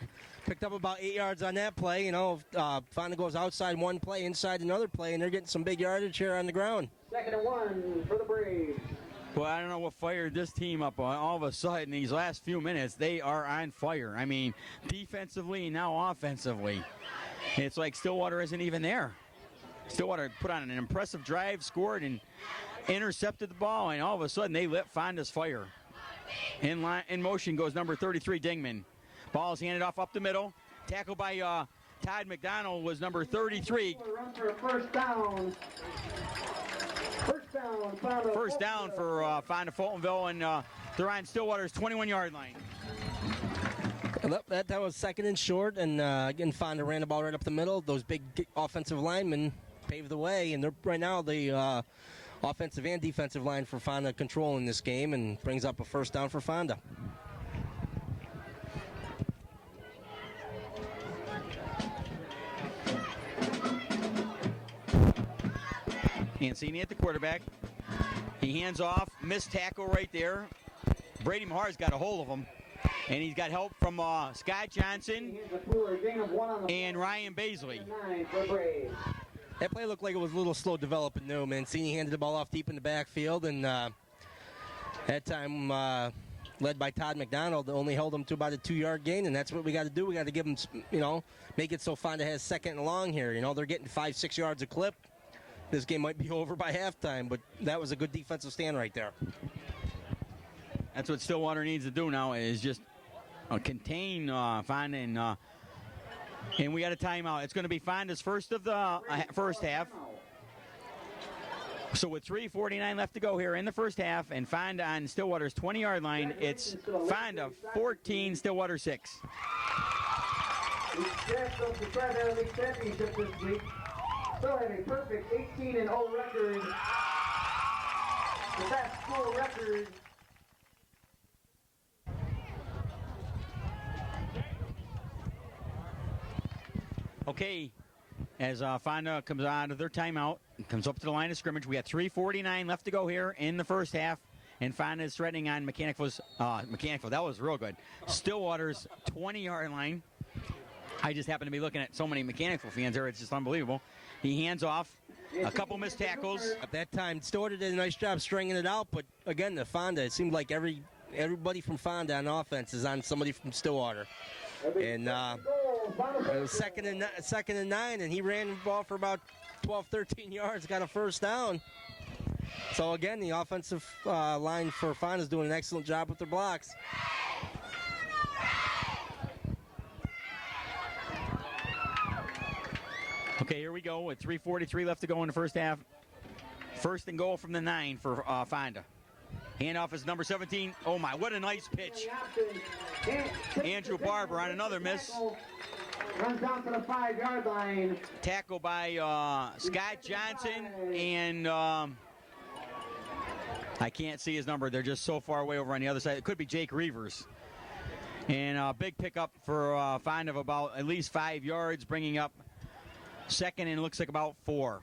Picked up about 8 yards on that play. You know, Fonda goes outside one play, inside another play, and they're getting some big yardage here on the ground. 2nd and 1 for the Braves. Well, I don't know what fired this team up. All of a sudden, these last few minutes, they are on fire. I mean, defensively and now offensively. It's like Stillwater isn't even there. Stillwater put on an impressive drive, scored, and intercepted the ball, and all of a sudden they lit Fonda's fire. In motion goes number 33, Dingman. Ball is handed off up the middle. Tackled by Todd McDonald was number 33. Run for a first down. First down for Fonda Fultonville, and they're on Stillwater's 21-yard line. That was 2nd and short, and again, Fonda ran the ball right up the middle. Those big offensive linemen paved the way, and they're right now the offensive and defensive line for Fonda controlling this game, and brings up a first down for Fonda. Ancini at the quarterback. He hands off, missed tackle right there. Brady Mahar's got a hold of him, and he's got help from Scott Johnson and Ryan Baisley. That play looked like it was a little slow developing. No, Mancini handed the ball off deep in the backfield, and that time led by Todd McDonald, only held him to about a 2-yard gain, and that's what we got to do. We got to give him, make it so Fonda has 2nd and long here. You know, they're getting 5-6 yards a clip. This game might be over by halftime, but that was a good defensive stand right there. That's what Stillwater needs to do now, is just contain Fonda, and we got a timeout. It's going to be Fonda's first of the first half. So with 3:49 left to go here in the first half, and Fonda on Stillwater's 20-yard line, it's Fonda 14, Stillwater 6. Still have a perfect 18-0 record. The best school record. Okay, as Fonda comes out of their timeout, comes up to the line of scrimmage. We got 3:49 left to go here in the first half, and Fonda is threatening on Mechanical's. That was real good. Stillwater's 20-yard line. I just happen to be looking at so many Mechanical fans there. It's just unbelievable. He hands off. A couple missed tackles. At that time, Stillwater did a nice job stringing it out, but again, the Fonda, it seemed like everybody from Fonda on offense is on somebody from Stillwater. And it was second and 9, and he ran the ball for about 12, 13 yards, got a first down. So again, the offensive line for Fonda is doing an excellent job with their blocks. Okay, here we go with 3:43 left to go in the first half. First and goal from the 9 for Fonda. Handoff is number 17. Oh my, what a nice pitch. Andrew Barber on another miss. Runs down to the 5-yard line. Tackle by Scott Johnson, and I can't see his number. They're just so far away over on the other side. It could be Jake Reavers. And a big pickup for Fonda of about at least 5 yards, bringing up second and looks like about 4.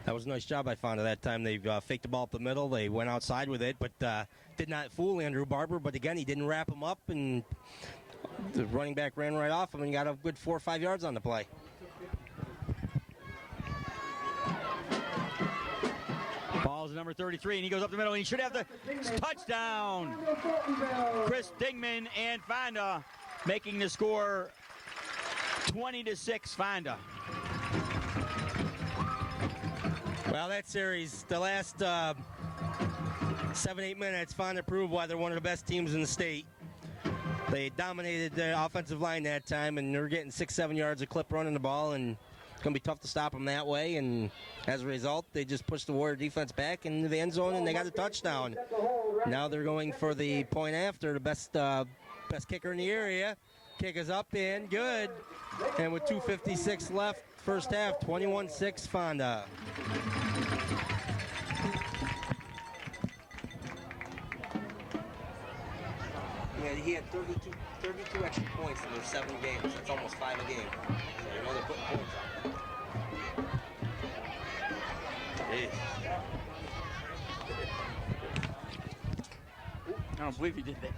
That was a nice job by Fonda that time. They faked the ball up the middle. They went outside with it, but did not fool Andrew Barber. But again, he didn't wrap him up, and the running back ran right off him and got a good 4 or 5 yards on the play. Ball's number 33, and he goes up the middle, and he should have the touchdown. Chris Dingman and Fonda making the score 20-6 Fonda. Well, that series, the last 7-8 minutes, Fonda proved why they're one of the best teams in the state. They dominated the offensive line that time, and they're getting 6-7 yards a clip running the ball, and it's going to be tough to stop them that way. And as a result, they just pushed the Warrior defense back into the end zone, and they got a touchdown. Now they're going for the point after. The best kicker in the area. Kick is up and good. And with 2:56 left, first half, 21-6 Fonda. Yeah, he had 32 extra points in their 7 games. That's almost 5 a game. So you know they're putting points on. Jeez. I don't believe he did that.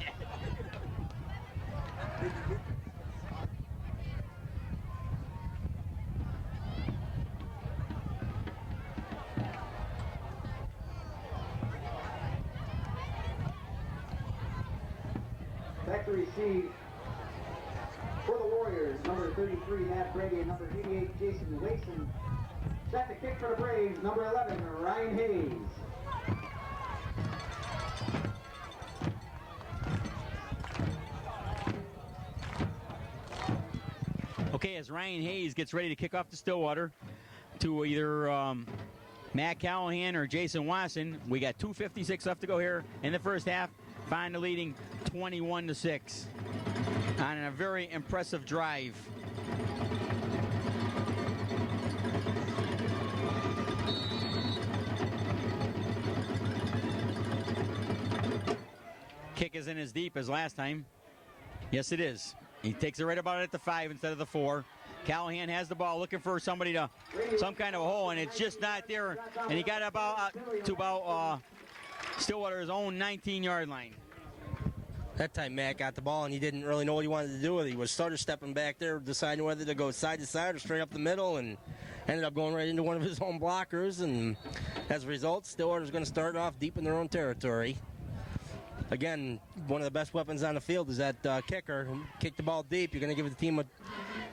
Back to receive for the Warriors, number 33, Matt Brady, and number 88, Jason Wason. Set to kick for the Braves, number 11, Ryan Hayes. Okay, as Ryan Hayes gets ready to kick off the Stillwater to either Matt Callahan or Jason Wasson, we got 2:56 left to go here in the first half. Fonda leading 21-6 on a very impressive drive. Kick isn't as deep as last time. Yes, it is. He takes it right about at the 5 instead of the 4. Callahan has the ball, looking for somebody to some kind of a hole, and it's just not there. And he got about to Stillwater's own 19-yard line. That time Matt got the ball and he didn't really know what he wanted to do with it. He was started stepping back there, deciding whether to go side to side or straight up the middle, and ended up going right into one of his own blockers. And as a result, Stillwater's going to start off deep in their own territory. Again, one of the best weapons on the field is that kicker. Kick the ball deep. You're going to give the team you're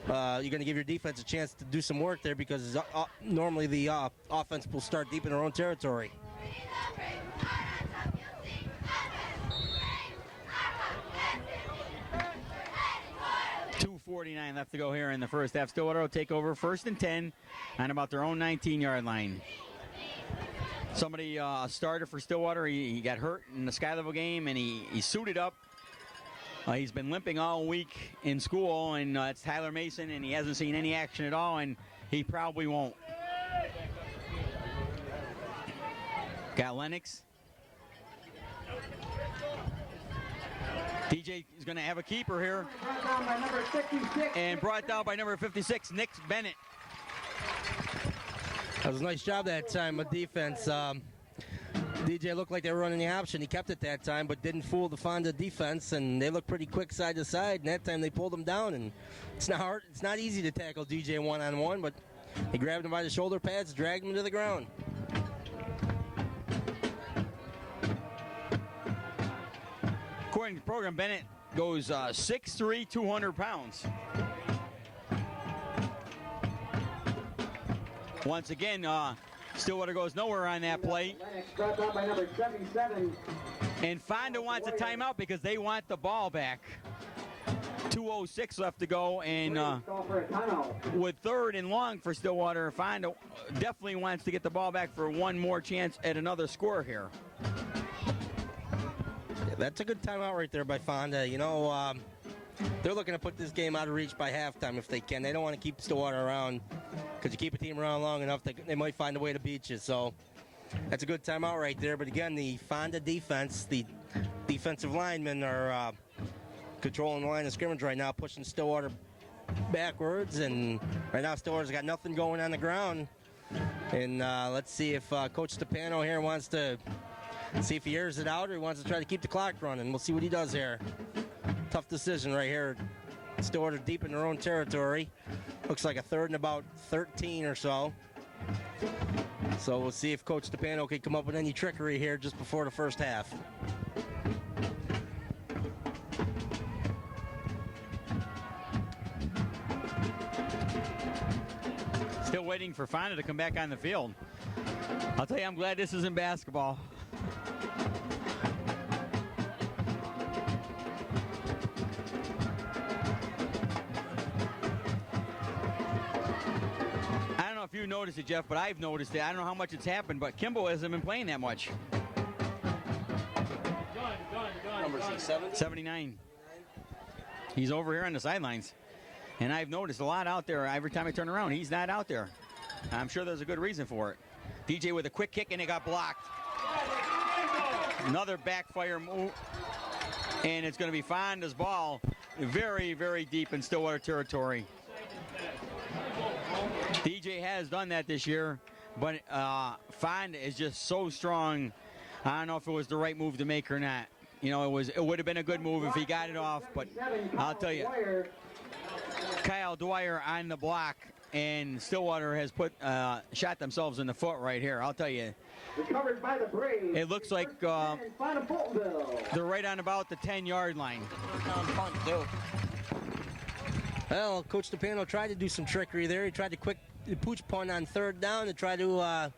going to give your defense a chance to do some work there, because normally the offense will start deep in their own territory. .49 left to go here in the first half. Stillwater will take over 1st and 10 on about their own 19-yard line. Somebody, a starter for Stillwater, he got hurt in the Sky Level game, and he suited up. He's been limping all week in school, and it's Tyler Mason, and he hasn't seen any action at all, and he probably won't. Got Lennox. DJ is going to have a keeper here. And brought down by number 56, Nick Bennett. That was a nice job that time with defense. DJ looked like they were running the option. He kept it that time, but didn't fool the Fonda defense, and they looked pretty quick side to side, and that time they pulled him down. And it's not easy to tackle DJ one-on-one, but he grabbed him by the shoulder pads, dragged him to the ground. According to the program, Bennett goes 6'3", 200 pounds. Once again, Stillwater goes nowhere on that play. Brought down by number 77. And Fonda wants a timeout because they want the ball back. 2:06 left to go, and with 3rd and long for Stillwater, Fonda definitely wants to get the ball back for one more chance at another score here. Yeah, that's a good timeout right there by Fonda. You know, they're looking to put this game out of reach by halftime if they can. They don't want to keep Stillwater around, because you keep a team around long enough, they might find a way to beat you. So that's a good timeout right there. But again, the Fonda defense, the defensive linemen are controlling the line of scrimmage right now, pushing Stillwater backwards. And right now Stillwater's got nothing going on the ground. And let's see if Coach Stepano here wants to see if he airs it out or he wants to try to keep the clock running. We'll see what he does here. Tough decision right here. Stillwater deep in their own territory. Looks like a 3rd and about 13 or so. So we'll see if Coach Stepano can come up with any trickery here just before the first half. Still waiting for Fonda to come back on the field. I'll tell you, I'm glad this isn't basketball. you noticed it, Jeff, but I've noticed it. I don't know how much it's happened, but Kimball hasn't been playing that much. Number 70? 79. He's over here on the sidelines. And I've noticed a lot out there. Every time I turn around, he's not out there. I'm sure there's a good reason for it. DJ with a quick kick, and it got blocked. Another backfire move. And it's going to be Fonda's ball. Very, very deep in Stillwater territory. DJ has done that this year, but Fonda is just so strong. I don't know if it was the right move to make or not. You know, it would have been a good move if he got it off, but I'll tell you, Kyle Dwyer on the block, and Stillwater has shot themselves in the foot right here. I'll tell you, recovered by the Braves. It looks like they're right on about the 10-yard line. Well, Coach DePano tried to do some trickery there. He tried to quick pooch punt on third down to try to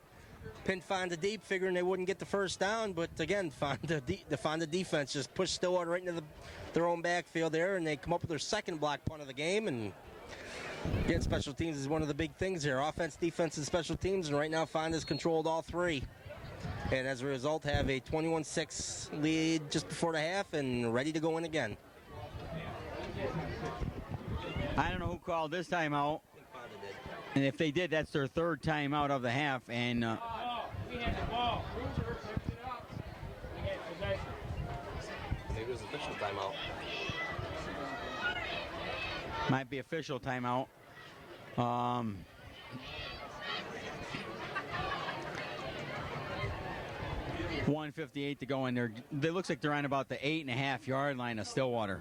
pin Fonda deep, figuring they wouldn't get the first down. But again, the Fonda defense just pushed Stillwater right into their own backfield there, and they come up with their second block punt of the game. And again, special teams is one of the big things here. Offense, defense, and special teams, and right now Fonda's controlled all three. And as a result, have a 21-6 lead just before the half and ready to go in again. I don't know who called this timeout. And if they did, that's their third timeout of the half. And we had the ball. Cruiser picked it up. We had possession. Maybe it was official timeout. Might be official timeout. 1:58 to go in there. It looks like they're on about the 8.5-yard line of Stillwater.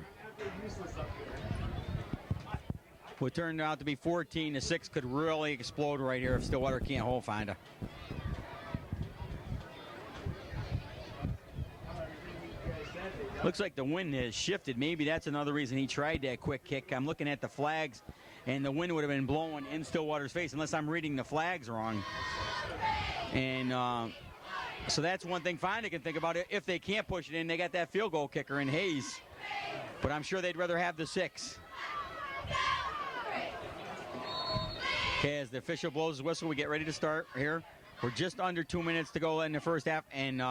What turned out to be 14-6 could really explode right here if Stillwater can't hold Fonda. Looks like the wind has shifted. Maybe that's another reason he tried that quick kick. I'm looking at the flags, and the wind would have been blowing in Stillwater's face, unless I'm reading the flags wrong. And so that's one thing Fonda can think about. If they can't push it in, they got that field goal kicker in Hayes. But I'm sure they'd rather have the 6. Okay, as the official blows his whistle, we get ready to start here. We're just under 2 minutes to go in the first half, and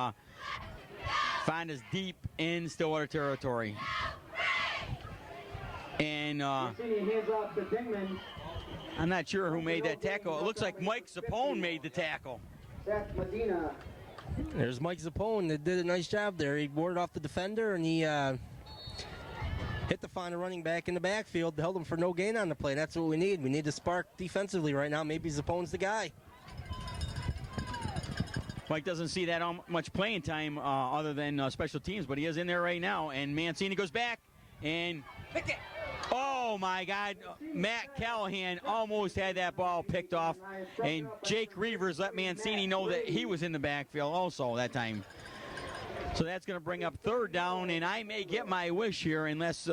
Fonda's deep in Stillwater territory. And I'm not sure who made that tackle. It looks like Mike Zappone made the tackle. Seth Medina. There's Mike Zappone that did a nice job there. He warded off the defender, and he hit the Fonda running back in the backfield, held him for no gain on the play. That's what we need. We need to spark defensively right now. Maybe Zappone's the guy. Mike doesn't see that much playing time other than special teams, but he is in there right now. And Mancini goes back and pick it. Oh, my God. Matt Callahan almost had that ball picked off. And Jake Reavers let Mancini know that he was in the backfield also that time. So that's going to bring up third down, and I may get my wish here unless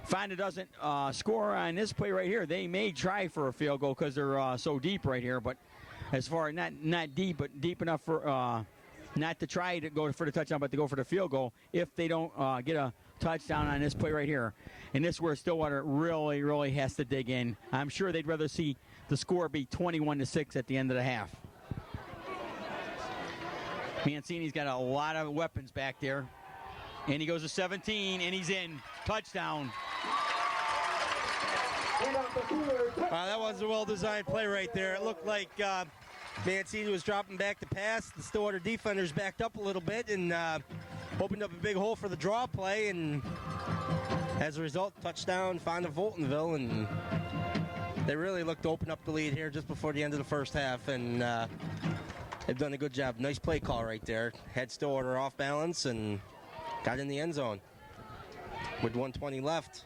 Fonda doesn't score on this play right here. They may try for a field goal because they're so deep right here. But as far as not deep, but deep enough for not to try to go for the touchdown, but to go for the field goal if they don't get a touchdown on this play right here. And this is where Stillwater really, really has to dig in. I'm sure they'd rather see the score be 21-6 at the end of the half. Mancini's got a lot of weapons back there. And he goes to 17, and he's in. Touchdown. That was a well-designed play right there. It looked like Mancini was dropping back to pass. The Stillwater defenders backed up a little bit and opened up a big hole for the draw play. And as a result, touchdown, Fonda Fultonville. And they really looked to open up the lead here just before the end of the first half. And they've done a good job. Nice play call right there. Had Stillwater off balance and got in the end zone. With 1:20 left,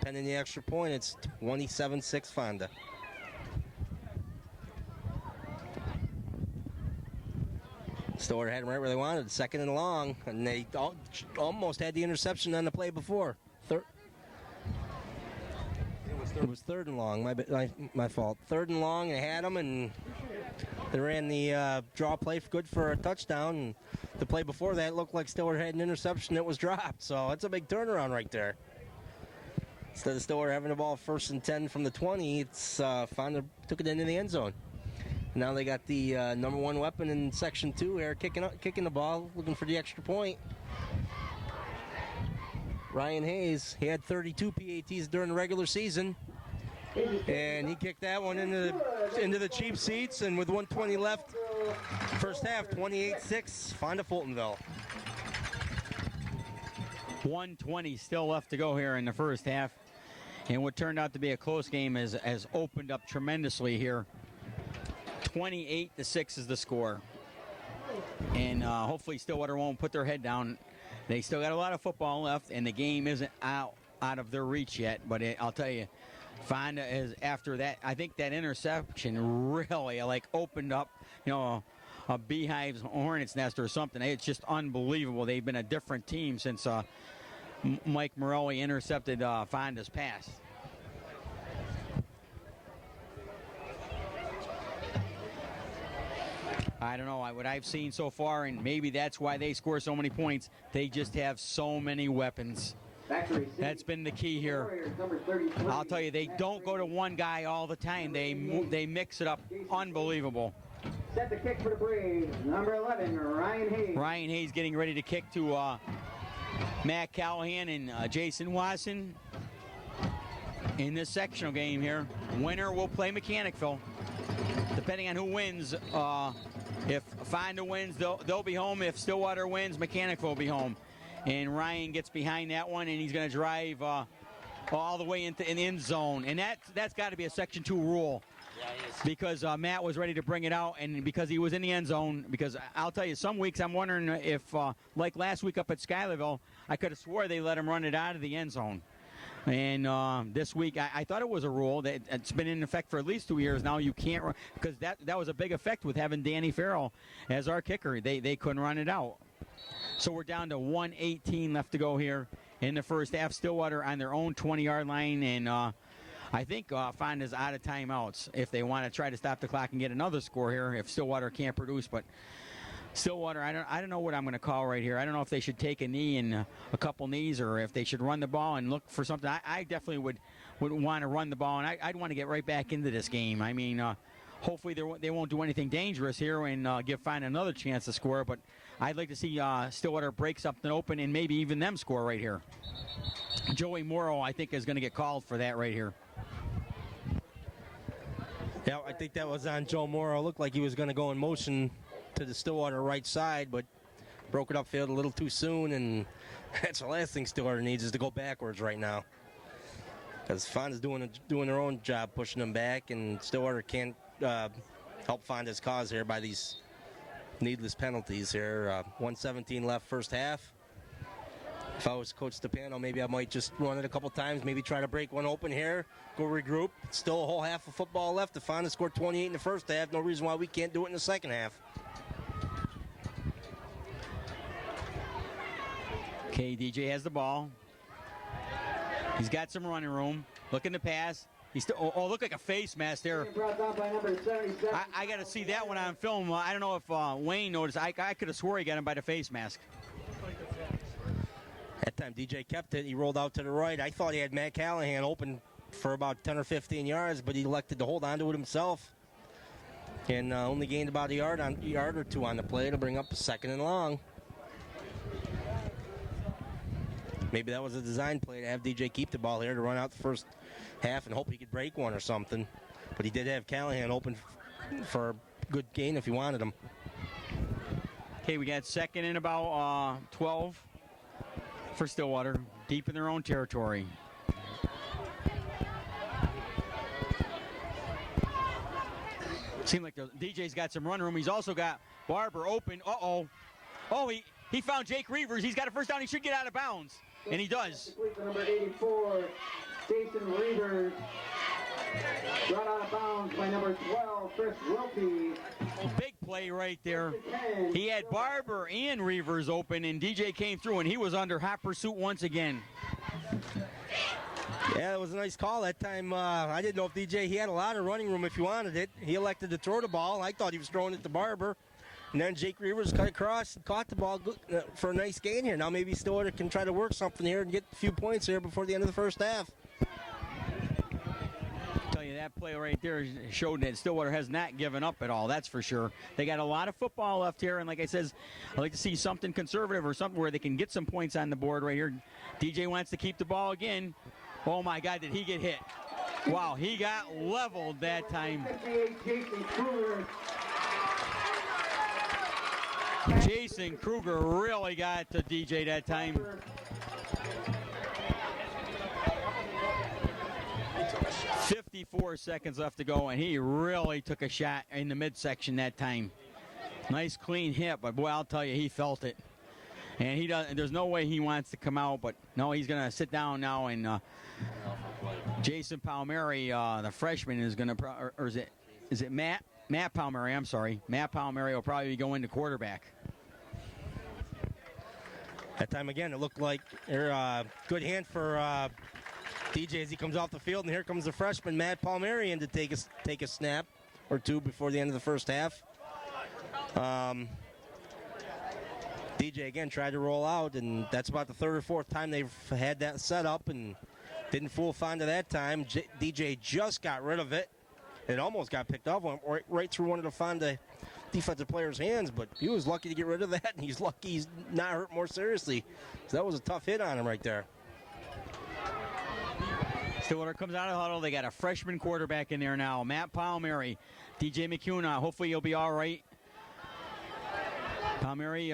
pending the extra point, it's 27-6 Fonda. Stillwater had them right where they wanted, second and long, and they almost had the interception on the play before. It was third and long, my fault. Third and long, they had them, and they ran the draw play good for a touchdown. And the play before that looked like Stillwater had an interception that was dropped. So that's a big turnaround right there. Instead of Stillwater having the ball 1st and 10 from the 20, it's Fonda took it into the end zone. Now they got the number one weapon in Section 2 here, kicking the ball, looking for the extra point. Ryan Hayes, he had 32 PATs during the regular season, and he kicked that one into the cheap seats, and with 1:20 left, first half, 28-6, Fonda Fultonville. 1:20 still left to go here in the first half, and what turned out to be a close game has opened up tremendously here. 28-6 is the score, and hopefully Stillwater won't put their head down. They still got a lot of football left, and the game isn't out of their reach yet. But I'll tell you, Fonda is after that. I think that interception really opened up, a beehive's hornet's nest or something. It's just unbelievable. They've been a different team since Mike Morelli intercepted Fonda's pass. I don't know what I've seen so far, and maybe that's why they score so many points. They just have so many weapons. That's been the key here. I'll tell you, they don't go to one guy all the time. They mix it up. Unbelievable. Set the kick for the Braves. Number 11, Ryan Hayes. Ryan Hayes getting ready to kick to Matt Callahan and Jason Watson in this sectional game here. Winner will play Mechanicville. Depending on who wins, if Fonda wins, they'll be home. If Stillwater wins, Mechanicville will be home. And Ryan gets behind that one, and he's going to drive all the way into an end zone. And that's got to be a Section 2 rule. Yeah, it is. Because Matt was ready to bring it out, and because he was in the end zone. Because I'll tell you, some weeks I'm wondering if, like last week up at Schuylerville, I could have swore they let him run it out of the end zone. And this week, I thought it was a rule that it's been in effect for at least 2 years now. You can't run, because that was a big effect with having Danny Farrell as our kicker. They couldn't run it out. So we're down to 1:18 left to go here in the first half. Stillwater on their own 20-yard line, and I think Fonda's out of timeouts if they want to try to stop the clock and get another score here if Stillwater can't produce. But Stillwater, I don't know what I'm going to call right here. I don't know if they should take a knee and a couple knees, or if they should run the ball and look for something. I definitely would want to run the ball, and I'd want to get right back into this game. I mean, hopefully they won't do anything dangerous here and give Fonda another chance to score. But I'd like to see Stillwater break something open and maybe even them score right here. Joey Morrow, I think, is going to get called for that right here. Yeah, I think that was on Joe Morrow. Looked like he was going to go in motion to the Stillwater right side, but broke it upfield a little too soon, and that's the last thing Stillwater needs is to go backwards right now. Because Fonda's doing their own job pushing them back, and Stillwater can't help Fonda's cause here by these needless penalties here. 1:17 left first half. If I was Coach Stepano, maybe I might just run it a couple times, maybe try to break one open here, go regroup. Still a whole half of football left. If Fonda scored 28 in the first half, no reason why we can't do it in the second half. Okay, DJ has the ball. He's got some running room. Looking to pass. He's still, look like a face mask there. I got to see that one on film. I don't know if Wayne noticed. I could have swore he got him by the face mask. That time DJ kept it. He rolled out to the right. I thought he had Matt Callahan open for about 10 or 15 yards, but he elected to hold on to it himself. And only gained about a yard or two on the play to bring up a second and long. Maybe that was a design play to have DJ keep the ball here to run out the first half and hope he could break one or something. But he did have Callahan open for a good gain if he wanted him. Okay, we got second and about 12 for Stillwater, deep in their own territory. Seemed like DJ's got some run room. He's also got Barber open. Oh, he found Jake Reavers. He's got a first down. He should get out of bounds. And he does. Number 84, Jason Reavers. Brought out of bounds by number 12, Chris Wilkie. Big play right there. He had Barber and Reavers open, and DJ came through, and he was under hot pursuit once again. Yeah, it was a nice call that time. I didn't know if DJ, he had a lot of running room if he wanted it. He elected to throw the ball. I thought he was throwing it to Barber. And then Jake Reavers cut across and caught the ball for a nice gain here. Now maybe Stillwater can try to work something here and get a few points here before the end of the first half. Tell you that That play right there showed that Stillwater has not given up at all, that's for sure. They got a lot of football left here, and like I says, I'd like to see something conservative or something where they can get some points on the board right here. DJ wants to keep the ball again. Oh, my God, did he get hit? Wow, he got leveled that time. Jason Kruger really got to DJ that time. 54 seconds left to go, and he really took a shot in the midsection that time. Nice clean hit, but boy, I'll tell you, he felt it. And he doesn't. There's no way he wants to come out, but no, he's going to sit down now. And Jason Palmieri, the freshman, is going to, or is it Matt? Matt Palmieri, I'm sorry. Matt Palmieri will probably go into quarterback. That time again, it looked like a good hand for DJ as he comes off the field, and here comes the freshman Matt Palmieri in to take a snap or two before the end of the first half. DJ again tried to roll out, and that's about the third or fourth time they've had that set up, and didn't fool Fonda that time. DJ just got rid of it. It almost got picked off, went right through one of the Fonda defensive player's hands, but he was lucky to get rid of that, and he's lucky he's not hurt more seriously. So that was a tough hit on him right there. Stillwater comes out of the huddle. They got a freshman quarterback in there now, Matt Palmieri. DJ McCune, hopefully he'll be all right. Palmieri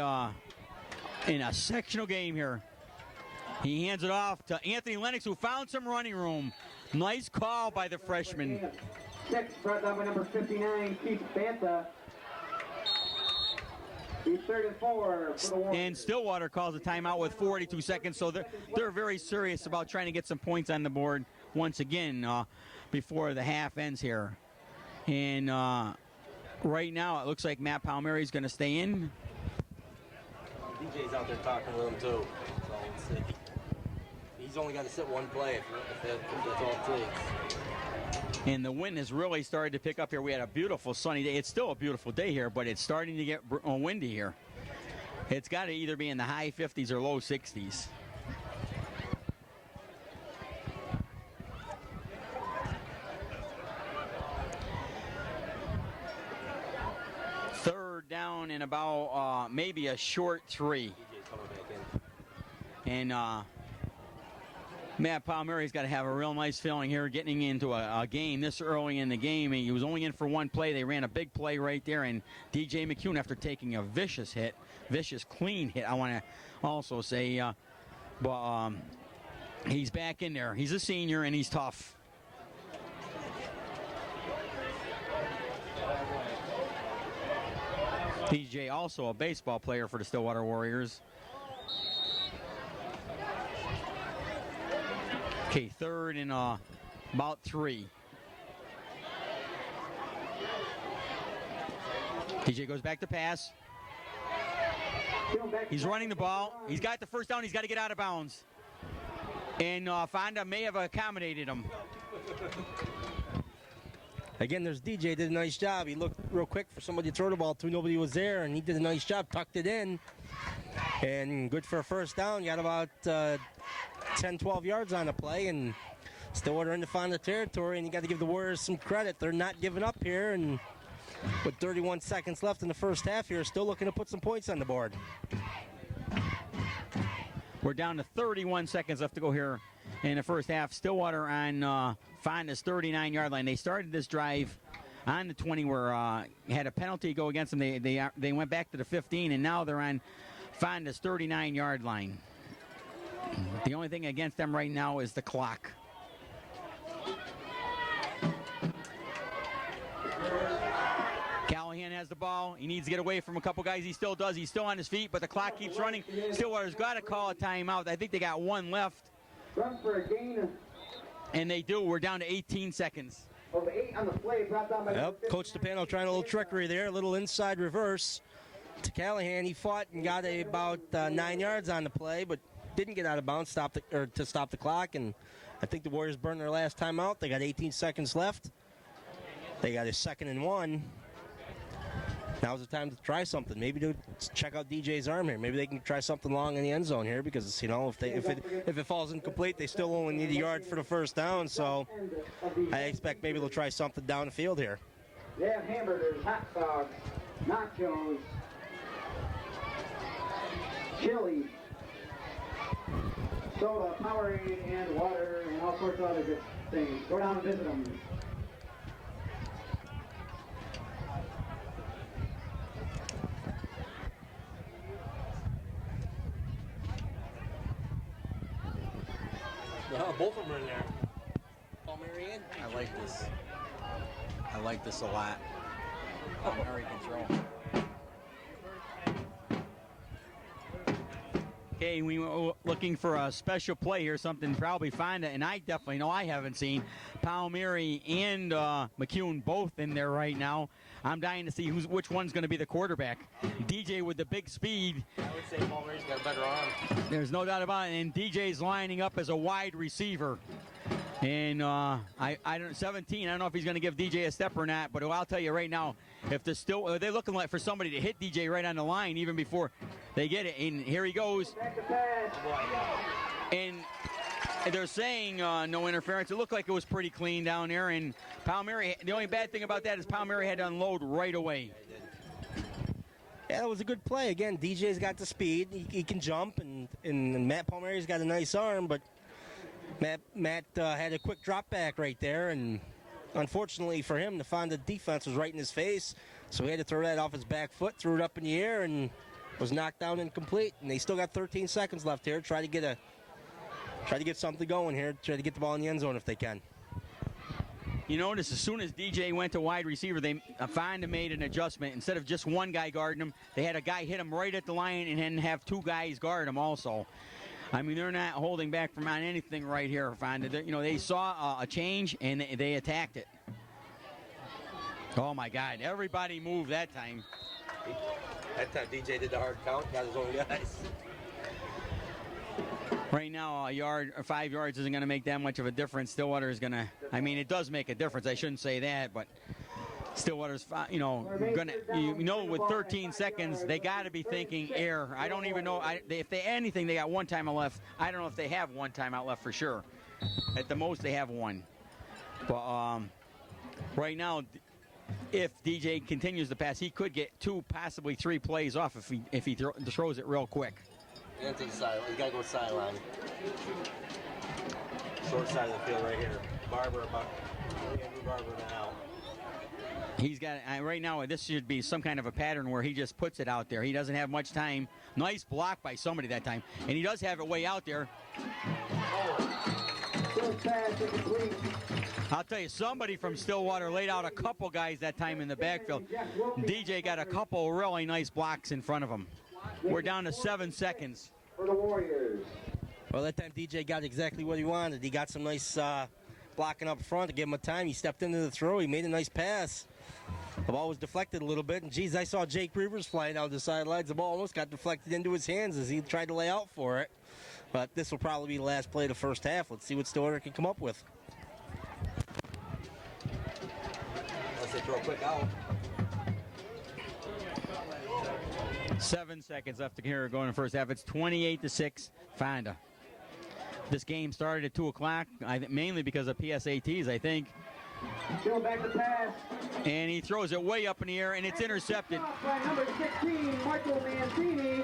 in a sectional game here. He hands it off to Anthony Lennox, who found some running room. Nice call by the freshman. 6, brought down by number 59, Keith Banta. He's 3rd and 4 for the Warriors. And Stillwater calls a timeout with 42 seconds, so they're very serious about trying to get some points on the board once again before the half ends here. And right now it looks like Matt Palmieri is going to stay in. DJ's out there talking with him too. So he's only got to sit one play if that's all it takes. And the wind has really started to pick up here. We had a beautiful sunny day. It's still a beautiful day here, but it's starting to get windy here. It's got to either be in the high 50s or low 60s. Third down and about maybe a short 3. And Matt Palmieri's got to have a real nice feeling here getting into a game this early in the game. He was only in for one play. They ran a big play right there, and DJ McCune, after taking a vicious clean hit, I want to also say, but he's back in there. He's a senior, and he's tough. DJ also a baseball player for the Stillwater Warriors. Okay, third and about 3. DJ goes back to pass. He's running the ball. He's got the first down. He's got to get out of bounds. And Fonda may have accommodated him. Again, there's DJ, did a nice job. He looked real quick for somebody to throw the ball to. Nobody was there, and he did a nice job, tucked it in. And good for a first down. Got about 10, 12 yards on the play, and Stillwater in the Fonda territory, and you got to give the Warriors some credit. They're not giving up here, and with 31 seconds left in the first half here, still looking to put some points on the board. We're down to 31 seconds left to go here in the first half. Stillwater on Fonda's 39-yard line. They started this drive on the 20 where had a penalty go against them. They went back to the 15, and now they're on Fonda's 39-yard line. The only thing against them right now is the clock. Callahan has the ball. He needs to get away from a couple guys. He still does. He's still on his feet, but the clock keeps running. Stillwater's got to call a timeout. I think they got one left. Run for a gain. And they do. We're down to 18 seconds. Of 8 on the play, brought down by Yep, Coach DePano trying a little trickery there, a little inside reverse to Callahan. He fought and got about 9 yards on the play, but didn't get out of bounds to stop the clock. And I think the Warriors burned their last timeout. They got 18 seconds left. They got a 2nd and 1. now's the time to try something. Maybe to check out DJ's arm here. Maybe they can try something long in the end zone here because, you know, if it falls incomplete, they still only need a yard for the first down. So I expect maybe they'll try something down the field here. They have hamburgers, hot dogs, nachos, chili, soda, Powerade, and water, and all sorts of other good things. Go down and visit them. Oh, both of them are in there. Paul Marion? I like this. I like this a lot. Murray can throw. Okay, we were looking for a special play here, something probably Fonda, and I definitely know I haven't seen. Palmieri and McCune both in there right now. I'm dying to see which one's going to be the quarterback. DJ with the big speed. I would say Palmieri's got a better arm. There's no doubt about it, and DJ's lining up as a wide receiver. And I don't 17. I don't know if he's going to give DJ a step or not, but I'll tell you right now, if they're looking like for somebody to hit DJ right on the line even before they get it. And here he goes. And they're saying no interference. It looked like it was pretty clean down there. And Palmieri, the only bad thing about that is Palmieri had to unload right away. Yeah, it was a good play. Again, DJ's got the speed. He can jump, and Matt Palmieri's got a nice arm, but Matt had a quick drop back right there, and unfortunately for him, the Fonda defense was right in his face, so he had to throw that off his back foot, threw it up in the air, and was knocked down incomplete. And they still got 13 seconds left here. Try to get something going here. Try to get the ball in the end zone if they can. You notice as soon as DJ went to wide receiver, Fonda made an adjustment. Instead of just one guy guarding him, they had a guy hit him right at the line and then have two guys guard him also. I mean, they're not holding back from on anything right here, Fonda. They saw a change, and they attacked it. Oh, my God. Everybody moved that time. That time DJ did the hard count, got his own guys. Right now, a yard or 5 yards isn't going to make that much of a difference. Stillwater is going to, I mean, it does make a difference. I shouldn't say that, but Stillwater's, with 13 seconds, they got to be thinking air. I don't even know if they got one timeout left. I don't know if they have one timeout left for sure. At the most, they have one. But right now, if DJ continues to pass, he could get 2, possibly 3 plays off if he throws it real quick. You got to take the sideline. You got to go sideline. Short side of the field right here. Barber now. He's got right now. This should be some kind of a pattern where he just puts it out there. He doesn't have much time. Nice block by somebody that time, and he does have it way out there. I'll tell you, somebody from Stillwater laid out a couple guys that time in the backfield. DJ got a couple really nice blocks in front of him. We're down to 7 seconds. For the Warriors. Well, that time DJ got exactly what he wanted. He got some nice blocking up front to give him a time. He stepped into the throw. He made a nice pass. The ball was deflected a little bit, and geez, I saw Jake Reavers flying out the sidelines. The ball almost got deflected into his hands as he tried to lay out for it. But this will probably be the last play of the first half. Let's see what Stillwater can come up with. Unless they throw a quick out. 7 seconds left to here going in the first half. It's 28-6, Fonda. This game started at 2 o'clock, mainly because of PSATs, I think. Still back to pass. And he throws it way up in the air, and it's intercepted. By number 16, Michael Mancini.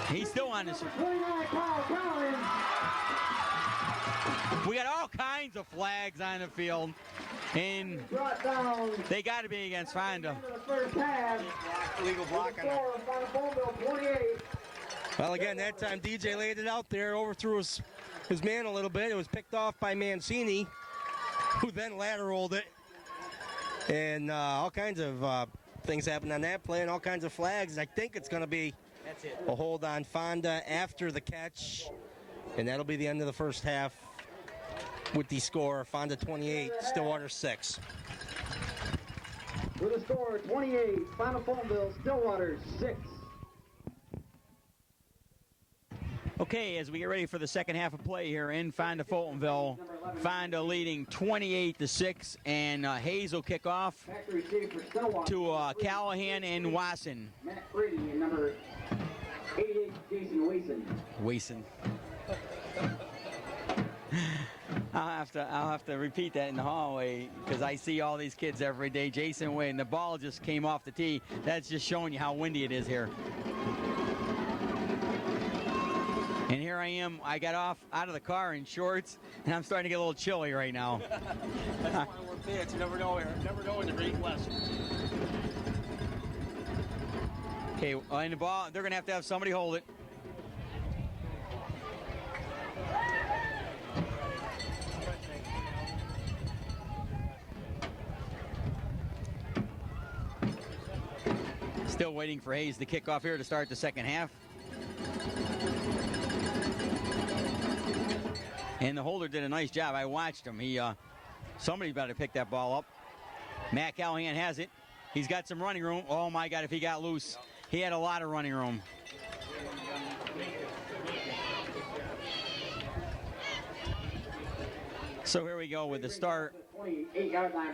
He's still on this. 29, Kyle Collins. We got all kinds of flags on the field, and Brought down. they got to be against Fonda. The first half. Illegal block on it. 28. Well, again, that time DJ laid it out there, overthrew his man a little bit. It was picked off by Mancini, who then lateraled it. And all kinds of things happened on that play and all kinds of flags. I think it's going to be a hold on Fonda after the catch. And that'll be the end of the first half with the score, Fonda 28, Stillwater 6. With a score 28, Final Fonda, Stillwater 6. Okay, as we get ready for the second half of play here in Fonda Fultonville, Fonda leading 28-6, and Hayes will kick off Factory Seed for Stillwater. to Callahan and Wasson. Matt Brady and number 88, Jason Wason. I'll have to repeat that in the hallway because I see all these kids every day. Jason Way, and the ball just came off the tee. That's just showing you how windy it is here. And here I am. I got out of the car in shorts, and I'm starting to get a little chilly right now. That's why we're fans. You never know here. Never know in the Great West. Okay, and the ball, they're going to have somebody hold it. Still waiting for Hayes to kick off here to start the second half. And the holder did a nice job. I watched him. Somebody better pick that ball up. Matt Callahan has it. He's got some running room. Oh my God, if he got loose. He had a lot of running room. So here we go with the start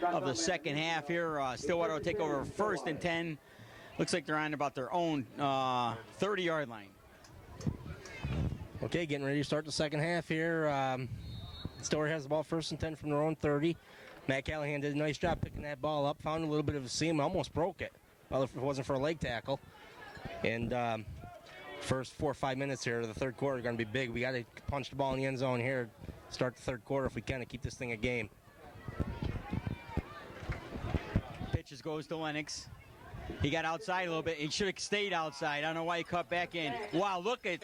of the second half here. Stillwater will take over first and 10. Looks like they're on about their own 30-yard line. Okay, getting ready to start the second half here. Stillwater has the ball first and 10 from their own 30. Matt Callahan did a nice job picking that ball up, found a little bit of a seam, almost broke it. Well, if it wasn't for a leg tackle. And first 4 or 5 minutes here of the third quarter are going to be big. We got to punch the ball in the end zone here, start the third quarter if we can to keep this thing a game. Pitches goes to Lennox. He got outside a little bit. He should have stayed outside. I don't know why he cut back in. Wow, look at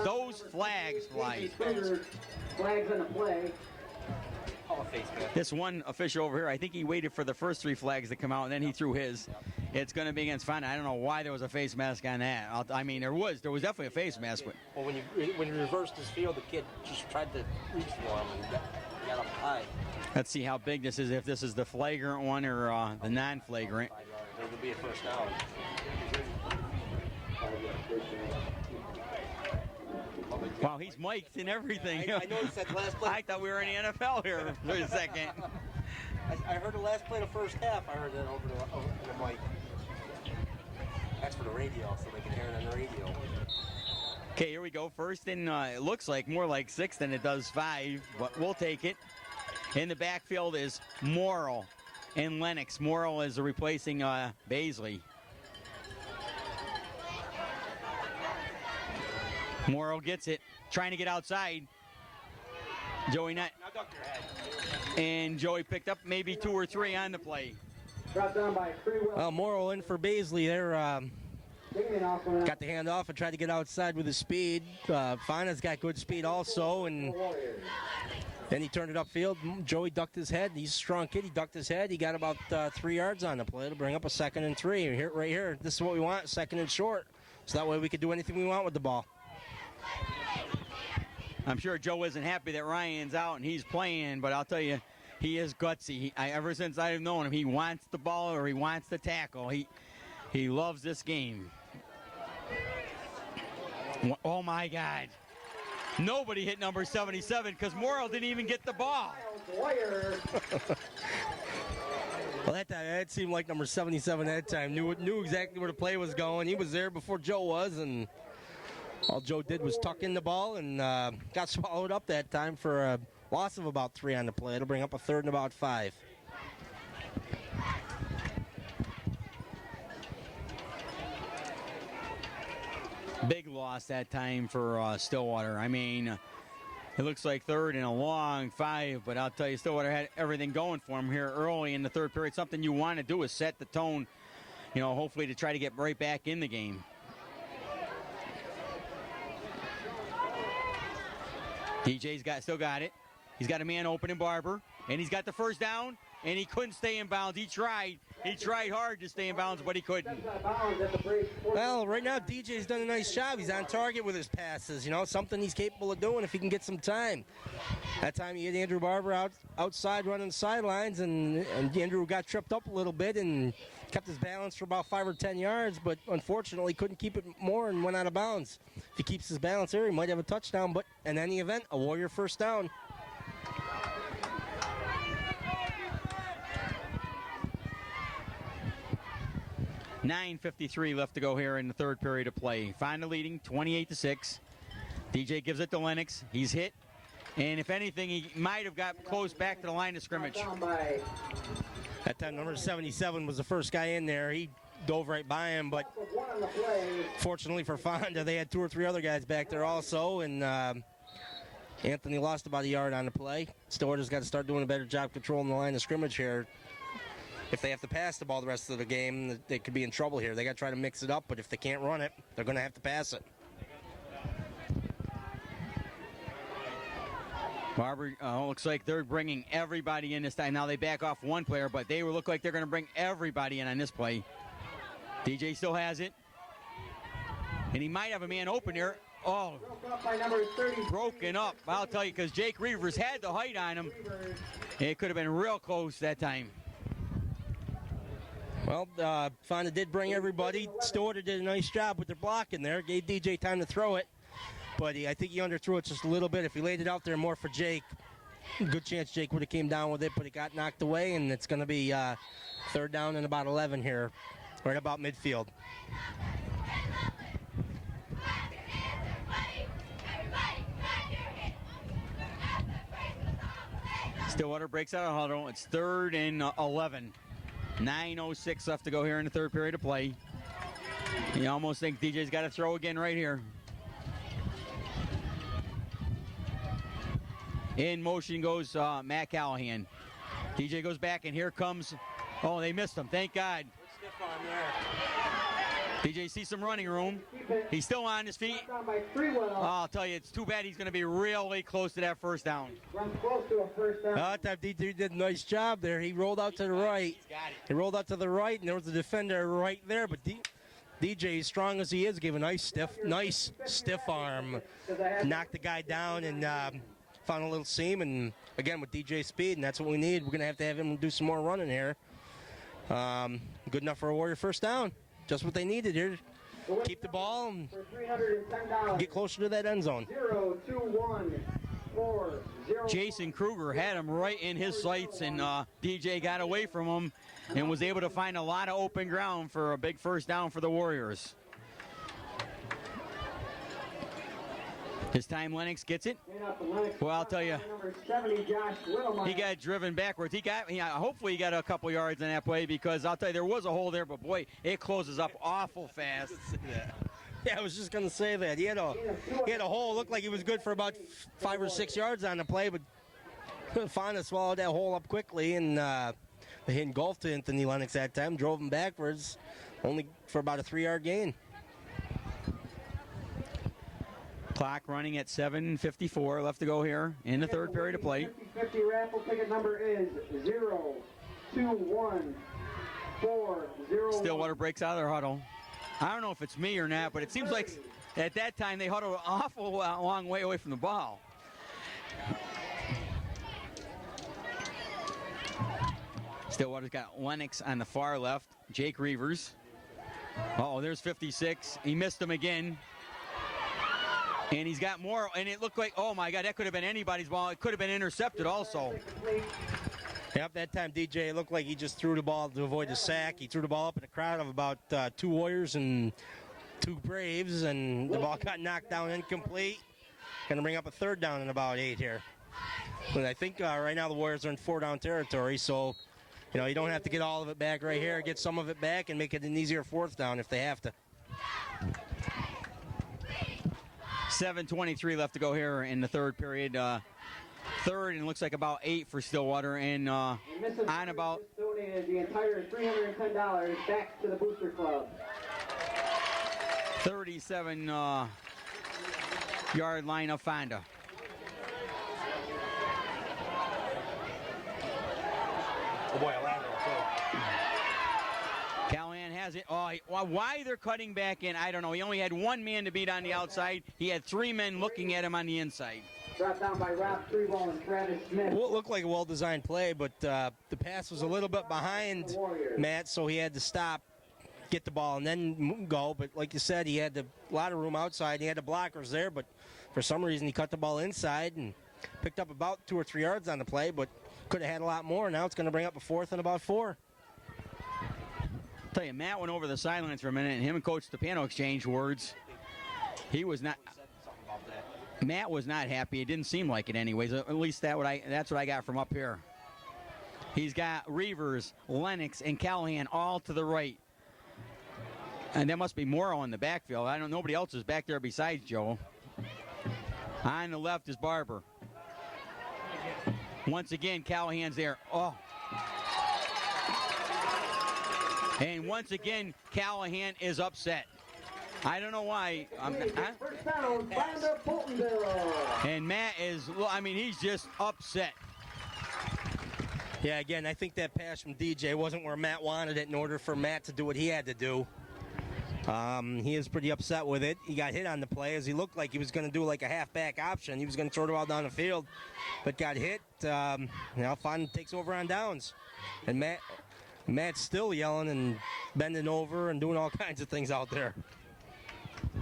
those flags flying. Flags in the play. This one official over here, I think he waited for the first 3 flags to come out, and then he threw his. It's going to be against Fonda. I don't know why there was a face mask on that. I mean, there was definitely a face mask. But Well, when you reversed his field, the kid just tried to reach for him and got up high. let's see how big this is, if this is the flagrant one or the non-flagrant. It'll be a first down. Wow, he's mic'd and everything. I noticed that last play. I thought we were in the NFL here for a second. I heard the last play of the first half. I heard that over the mic. That's for the radio, so they can hear it on the radio. Okay, here we go. First and it looks like more like 6 than it does 5, but we'll take it. In the backfield is Morrill and Lennox. Morrill is replacing Baisley. Morrill gets it, trying to get outside. Joey not. Now duck your head. And Joey picked up maybe 2 or 3 on the play. Brought down by Freewell. Morrill in for Baisley there. Got the hand off and tried to get outside with his speed. Fonda's got good speed also, and then he turned it upfield. Joey ducked his head. He's a strong kid. He ducked his head. He got about 3 yards on the play to bring up a 2nd and 3. Here, right here, this is what we want, 2nd and short. So that way we can do anything we want with the ball. I'm sure Joe isn't happy that Ryan's out and he's playing, but I'll tell you, he is gutsy. Ever since I've known him, he wants the ball or he wants the tackle. He loves this game. Oh, my God. Nobody hit number 77 because Morrill didn't even get the ball. Well, that seemed like number 77 that time. Knew exactly where the play was going. He was there before Joe was, and all Joe did was tuck in the ball and got swallowed up that time for a loss of about 3 on the play. It'll bring up a 3rd and about 5. Big loss that time for Stillwater. I mean, it looks like 3rd and a long 5, but I'll tell you, Stillwater had everything going for him here early in the 3rd period. Something you want to do is set the tone, hopefully to try to get right back in the game. DJ's still got it. He's got a man open in Barber, and he's got the first down, and he couldn't stay in bounds. He tried, He tried hard to stay in bounds, but he couldn't. Well, right now DJ's done a nice job. He's on target with his passes. Something he's capable of doing if he can get some time. That time he had Andrew Barber outside running the sidelines, and Andrew got tripped up a little bit and kept his balance for about 5 or 10 yards, but unfortunately couldn't keep it more and went out of bounds. If he keeps his balance here, he might have a touchdown, but in any event, a Warrior first down. $9:53 left to go here in the third period of play. Fonda leading 28-6. DJ gives it to Lennox. He's hit. And if anything, he might have got close back to the line of scrimmage. That time, number 77 was the first guy in there. He dove right by him, but fortunately for Fonda, they had 2 or 3 other guys back there also, and Anthony lost about a yard on the play. Stillwater's got to start doing a better job controlling the line of scrimmage here. If they have to pass the ball the rest of the game, they could be in trouble here. They got to try to mix it up, but if they can't run it, they're going to have to pass it. Barber, looks like they're bringing everybody in this time. Now they back off one player, but they look like they're going to bring everybody in on this play. DJ still has it. And he might have a man open here. Oh, broken up. I'll tell you, because Jake Reavers had the height on him. It could have been real close that time. Well, Fonda did bring everybody. Stillwater did a nice job with their blocking there. Gave DJ time to throw it. But I think he underthrew it just a little bit. If he laid it out there more for Jake, good chance Jake would have came down with it, but it got knocked away, and it's going to be third down and about 11 here, right about midfield. Stillwater breaks out of huddle. It's 3rd and 11. 9:06 left to go here in the third period of play. You almost think DJ's got to throw again right here. In motion goes Matt Callahan. DJ goes back, and here comes, oh, they missed him. Thank God. Stiff arm there. DJ sees some running room. He's still on his feet. Oh, I'll tell you, it's too bad he's going to be really close to that first down. Runs close to a first down. That time DJ did a nice job there. He rolled out to the right. He rolled out to the right, and there was a defender right there, but DJ, as strong as he is, gave a nice stiff arm. Knocked the guy down and found a little seam, and again with DJ speed, and that's what we need. We're going to have him do some more running here. Good enough for a Warrior first down. Just what they needed here. Keep the ball and get closer to that end zone. 0-2-1-4-0. Jason Kruger had him right in his sights, and DJ got away from him and was able to find a lot of open ground for a big first down for the Warriors. This time Lennox gets it. Well, I'll tell you, he got driven backwards. Hopefully he got a couple yards in that play, because I'll tell you, there was a hole there, but boy, it closes up awful fast. Yeah, I was just going to say that. He had a hole. Looked like he was good for about 5 or 6 yards on the play, but Fonda swallowed that hole up quickly, and they engulfed Anthony Lennox that time, drove him backwards, only for about a 3-yard gain. Clock running at 7:54 left to go here in the third period of play. 50 raffle ticket number is 0-2-1-4-0. Stillwater breaks out of their huddle. I don't know if it's me or not, but it seems like at that time they huddled an awful long way away from the ball. Stillwater's got Lennox on the far left. Jake Reavers. Oh, there's 56. He missed him again. And he's got more, and it looked like, oh my God, that could have been anybody's ball. It could have been intercepted also. Yep, that time DJ, it looked like he just threw the ball to avoid a sack. He threw the ball up in a crowd of about 2 Warriors and 2 Braves, and the ball got knocked down incomplete. Going to bring up a third down in about 8 here. But I think right now the Warriors are in 4-down territory, so you don't have to get all of it back right here. Get some of it back and make it an easier 4th down if they have to. 7:23 left to go here in the third period. Third, and looks like about 8 for Stillwater, and on about donated the entire $310 back to the Booster Club. 37 yard line of Fonda. Oh boy, a lateral too. has it. Oh, why they're cutting back in, I don't know. He only had one man to beat on the outside. He had three men looking at him on the inside. Brought down by Rob Freeball and Travis Smith. Well, it looked like a well-designed play, but the pass was a little bit behind Matt, so he had to stop, get the ball, and then go. But like you said, he had a lot of room outside. He had the blockers there, but for some reason he cut the ball inside and picked up about 2 or 3 yards on the play, but could have had a lot more. Now it's going to bring up a 4th and about 4. Tell you, Matt went over the sidelines for a minute, and him and Coach Stepano exchanged words. He was not. Matt was not happy. It didn't seem like it, anyways. At least that's what I got from up here. He's got Reavers, Lennox, and Callahan all to the right, and there must be more on the backfield. I don't. Nobody else is back there besides Joe. On the left is Barber. Once again, Callahan's there. Oh. And once again, Callahan is upset. I don't know why. First down, Fonda, Fultonville. And Matt is, he's just upset. Yeah, again, I think that pass from DJ wasn't where Matt wanted it in order for Matt to do what he had to do. He is pretty upset with it. He got hit on the play as he looked like he was going to do like a halfback option. He was going to throw the ball down the field, but got hit. Fonda takes over on downs. And Matt's still yelling and bending over and doing all kinds of things out there.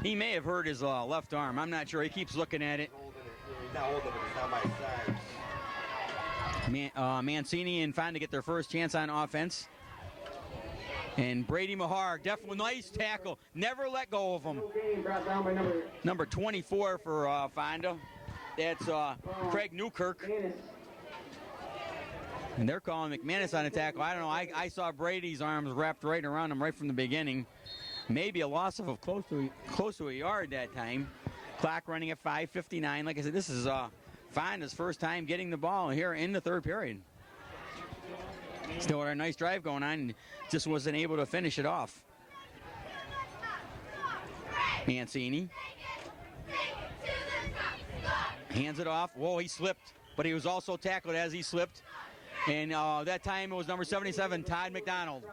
He may have hurt his left arm. I'm not sure. He keeps looking at it. He's not holding it. It's not by his side. Mancini and Fonda get their first chance on offense. And Brady Mahar, definitely nice tackle. Never let go of him. Brought down by Number 24 for Fonda. That's Craig Newkirk. And they're calling McManus on a tackle. I don't know. I saw Brady's arms wrapped right around him right from the beginning. Maybe a loss of close to a yard that time. Clock running at 5:59. Like I said, this is Fonda's first time getting the ball here in the third period. Still a nice drive going on, and just wasn't able to finish it off. Mancini hands it off. Whoa, he slipped, but he was also tackled as he slipped. And that time it was number 77, Todd McDonald.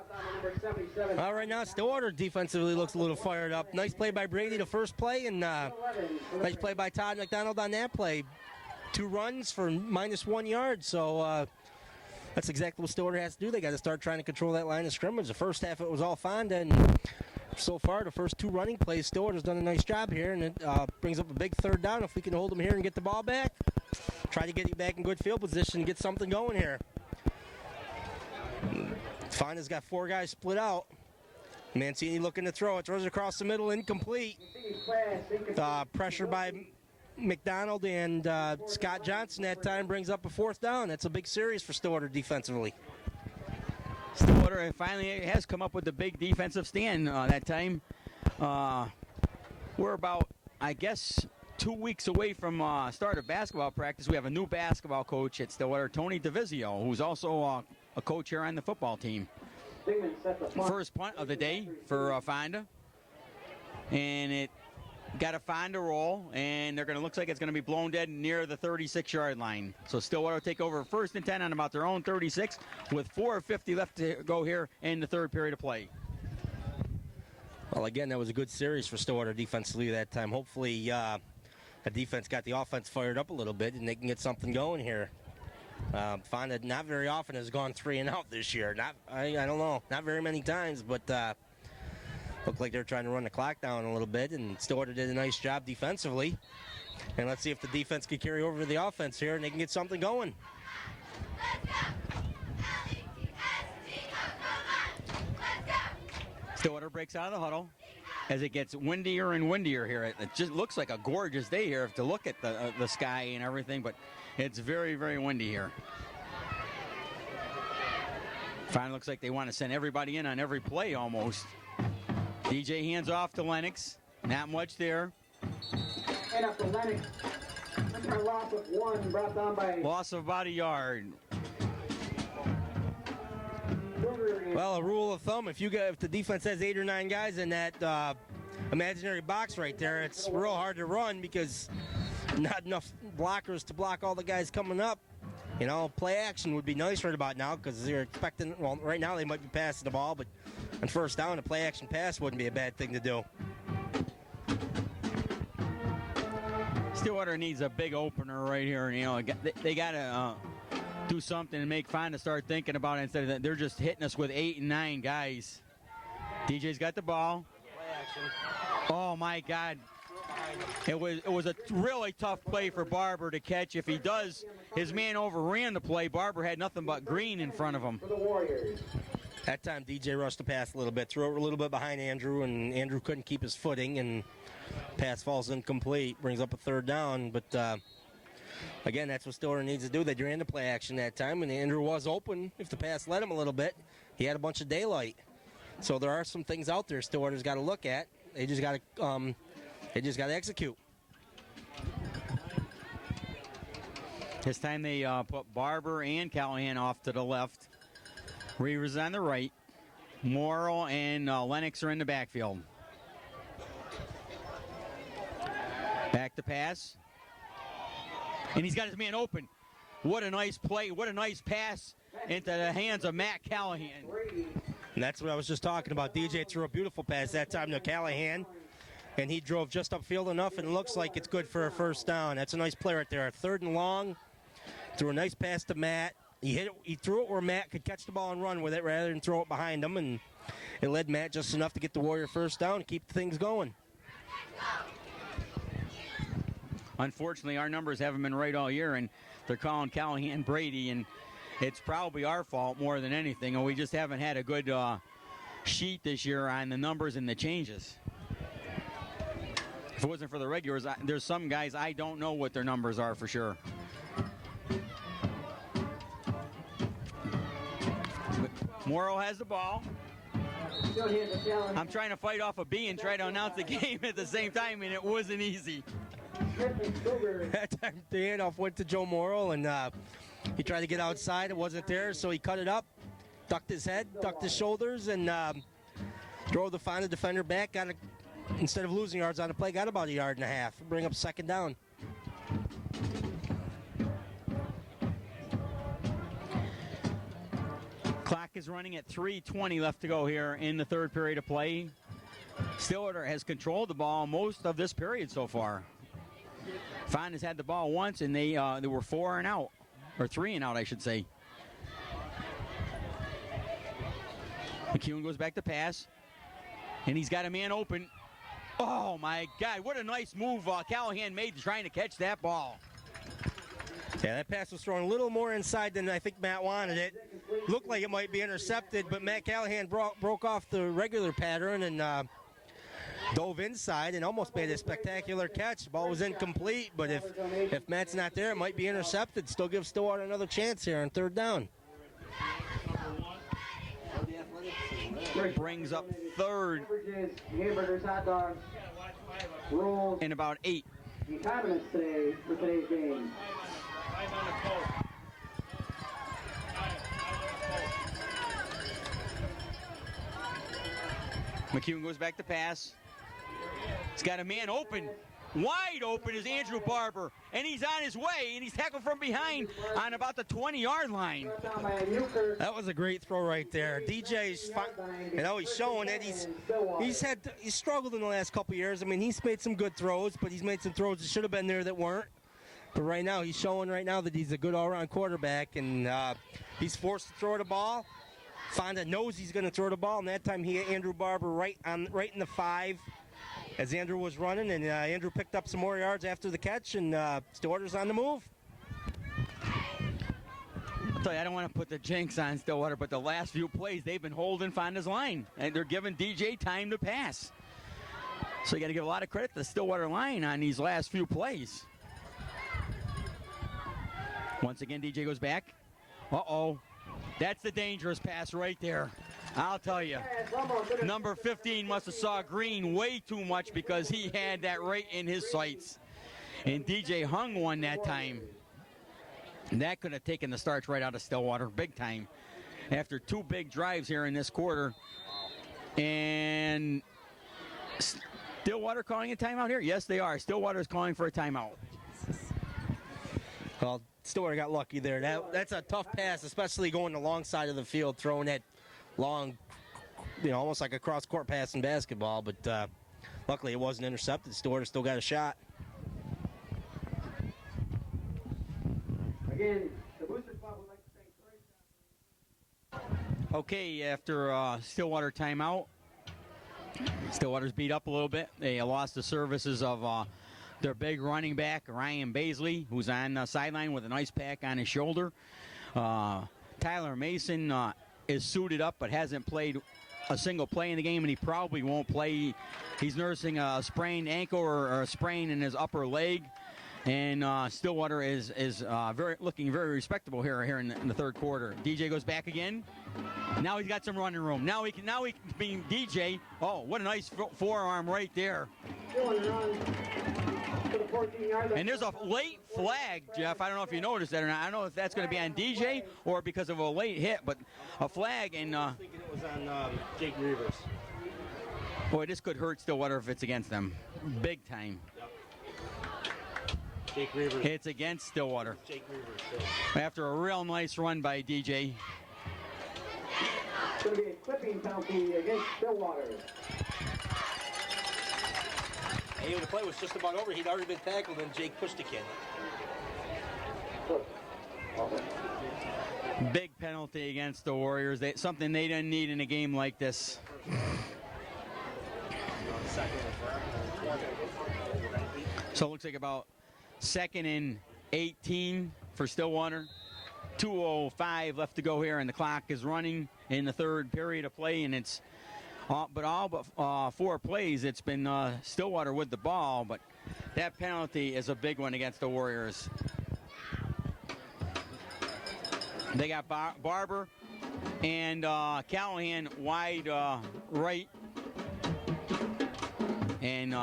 All right, now Stillwater defensively looks a little fired up. Nice play by Brady the first play, and nice play by Todd McDonald on that play. 2 runs for -1 yard, so that's exactly what Stillwater has to do. They got to start trying to control that line of scrimmage. The first half it was all Fonda, and so far the first 2 running plays, Stillwater's done a nice job here, and it brings up a big third down. If we can hold them here and get the ball back, try to get it back in good field position and get something going here. Fonda's got 4 guys split out. Mancini looking to throw it. Throws it across the middle, incomplete. Pressure by McDonald and Scott Johnson that time brings up a 4th down. That's a big series for Stillwater defensively. Stillwater finally has come up with the big defensive stand that time. We're about, I guess, 2 weeks away from start of basketball practice. We have a new basketball coach at Stillwater, Tony DeVizio, who's also a coach here on the football team. First punt of the day for Fonda. And it got a Fonda roll, and looks like it's going to be blown dead near the 36-yard line. So Stillwater will take over 1st and 10 on about their own 36 with 4:50 left to go here in the third period of play. Well, again, that was a good series for Stillwater defensively that time. Hopefully the defense got the offense fired up a little bit, and they can get something going here. Fonda not very often has gone 3 and out this year. I don't know, not very many times, but looked like they're trying to run the clock down a little bit, and Stillwater did a nice job defensively. And let's see if the defense can carry over to the offense here and they can get something going. Stillwater breaks out of the huddle as it gets windier and windier here. It just looks like a gorgeous day here to look at the sky and everything, but it's very, very windy here. Finally looks like they want to send everybody in on every play almost. DJ hands off to Lennox. Not much there. And up to Lennox. A loss of 1 brought down by... Loss of about a yard. Well, a rule of thumb, if the defense has 8 or 9 guys in that imaginary box right there, it's real hard to run because not enough blockers to block all the guys coming up. You know, play action would be nice right about now because they're expecting, well, right now they might be passing the ball, but on first down, a play action pass wouldn't be a bad thing to do. Stillwater needs a big opener right here. You know, they got to do something and make Fonda start thinking about it instead of that. They're just hitting us with 8 and 9 guys. DJ's got the ball. Oh my God. It was a really tough play for Barber to catch. If he does, his man overran the play. Barber had nothing but green in front of him. That time DJ rushed the pass a little bit, threw it a little bit behind Andrew, and Andrew couldn't keep his footing, and pass falls incomplete, brings up a third down. But again, that's what Stillwater needs to do. They ran the play action that time, and Andrew was open. If the pass led him a little bit, he had a bunch of daylight. So there are some things out there Stillwater's got to look at. They just got to execute. This time they put Barber and Callahan off to the left. Reavers on the right. Morrill and Lennox are in the backfield. Back to pass. And he's got his man open. What a nice play. What a nice pass into the hands of Matt Callahan. And that's what I was just talking about. DJ threw a beautiful pass that time to Callahan, and he drove just upfield enough, and it looks like it's good for a first down. That's a nice play right there. 3rd and long. Threw a nice pass to Matt. He threw it where Matt could catch the ball and run with it rather than throw it behind him, and it led Matt just enough to get the Warrior first down and keep things going. Unfortunately, our numbers haven't been right all year, and they're calling Callahan Brady, and it's probably our fault more than anything, and we just haven't had a good sheet this year on the numbers and the changes. If it wasn't for the regulars, there's some guys I don't know what their numbers are for sure. Morrow has the ball. I'm trying to fight off a B and try to announce the game at the same time, and it wasn't easy. That time the handoff went to Joe Morrill, and he tried to get outside. It wasn't there, so he cut it up, ducked his head, ducked his shoulders, and drove the Fonda defender back. Instead of losing yards on the play, got about 1.5 yards. Bring up 2nd down. Clock is running at 3:20 left to go here in the 3rd period of play. Stillwater has controlled the ball most of this period so far. Fonda's had the ball once, and they were 4 and out, or 3 and out, I should say. McEwen goes back to pass, and he's got a man open. Oh my God! What a nice move Callahan made trying to catch that ball. Yeah, that pass was thrown a little more inside than I think Matt wanted it. Looked like it might be intercepted, but Matt Callahan broke off the regular pattern and dove inside and almost made a spectacular catch. The ball was incomplete, but if Matt's not there, it might be intercepted. Still gives Stillwater another chance here on 3rd down. Brings up 3rd Hamburgers, hot dogs, rolls, in about 8. the condiments today for today's game. McEwen goes back to pass. He's got a man open. Wide open is Andrew Barber, and he's on his way, and he's tackled from behind on about the 20-yard line. That was a great throw right there. DJ's, he's showing it. He's struggled in the last couple years. I mean, he's made some good throws, but he's made some throws that should have been there that weren't. But right now, he's showing that he's a good all-around quarterback, and he's forced to throw the ball. Fonda knows he's going to throw the ball, and that time he hit Andrew Barber right in the 5 as Andrew was running, and Andrew picked up some more yards after the catch, and Stillwater's on the move. I'll tell you, I don't want to put the jinx on Stillwater, but the last few plays, they've been holding Fonda's line, and they're giving DJ time to pass. So you got to give a lot of credit to the Stillwater line on these last few plays. Once again, DJ goes back. Uh-oh. That's the dangerous pass right there. I'll tell you. Number 15 must have saw green way too much because he had that right in his sights. And DJ hung one that time. And that could have taken the starch right out of Stillwater big time after 2 big drives here in this quarter. And Stillwater calling a timeout here? Yes, they are. Stillwater is calling for a timeout. Well, Stillwater got lucky there. That's a tough pass, especially going the long side of the field, throwing that long, almost like a cross-court pass in basketball. But luckily it wasn't intercepted. Stillwater still got a shot. Again, the Booster Club would like to thank Okay, after Stillwater timeout, Stillwater's beat up a little bit. They lost the services of their big running back, Ryan Baisley, who's on the sideline with a nice pack on his shoulder. Tyler Mason is suited up but hasn't played a single play in the game, and he probably won't play. He's nursing a sprained ankle or a sprain in his upper leg. And Stillwater is looking very respectable here in the third quarter. DJ goes back again. Now he's got some running room. Now he can being DJ. Oh, what a nice forearm right there. And there's a late flag, Jeff. I don't know if you noticed that or not. I don't know if that's going to be on DJ or because of a late hit, but a flag. And I was thinking it was on Jake Reavers. Boy, this could hurt Stillwater if it's against them. Big time. Yep. Jake Reavers. It's against Stillwater. Jake Reavers. After a real nice run by DJ. It's going to be a clipping penalty against Stillwater. Hey, the play was just about over. He'd already been tackled, and Jake pushed the kid. Big penalty against the Warriors. Something they didn't need in a game like this. So it looks like about 2nd and 18 for Stillwater. 2:05 left to go here, and the clock is running in the third period of play, and it's all but 4 plays. It's been Stillwater with the ball, but that penalty is a big one against the Warriors. They got Barber and Callahan wide right, and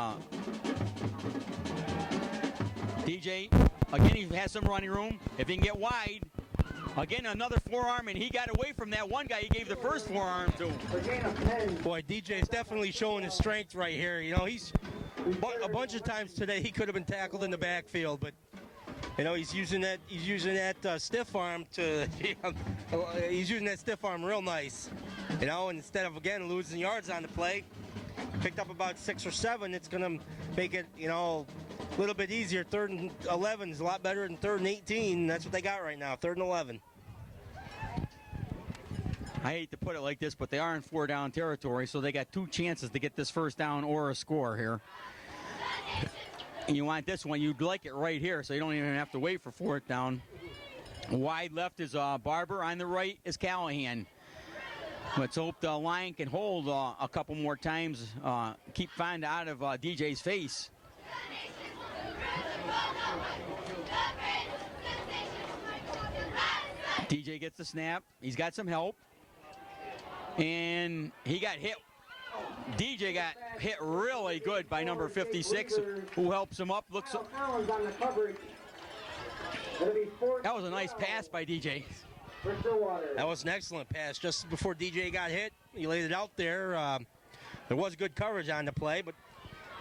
DJ, again, he has some running room. If he can get wide, again, another forearm, and he got away from that one guy he gave the first forearm to. Boy, DJ's definitely showing his strength right here. He's a bunch of times today he could have been tackled in the backfield, but he's using that stiff arm to. He's using that stiff arm real nice. And instead of again losing yards on the play, picked up about 6 or 7. It's going to make it a little bit easier. 3rd and 11 is a lot better than 3rd and 18. That's what they got right now, 3rd and 11. I hate to put it like this, but they are in 4-down territory, so they got 2 chances to get this first down or a score here. And you want this one, you'd like it right here, so you don't even have to wait for 4th down. Wide left is Barber, on the right is Callahan. Let's hope the line can hold a couple more times, keep Fonda out of DJ's face. DJ gets the snap. He's got some help. And he got hit. DJ got hit really good by number 56, who helps him up. That was a nice pass by DJ. That was an excellent pass. Just before DJ got hit, he laid it out there. There was good coverage on the play, but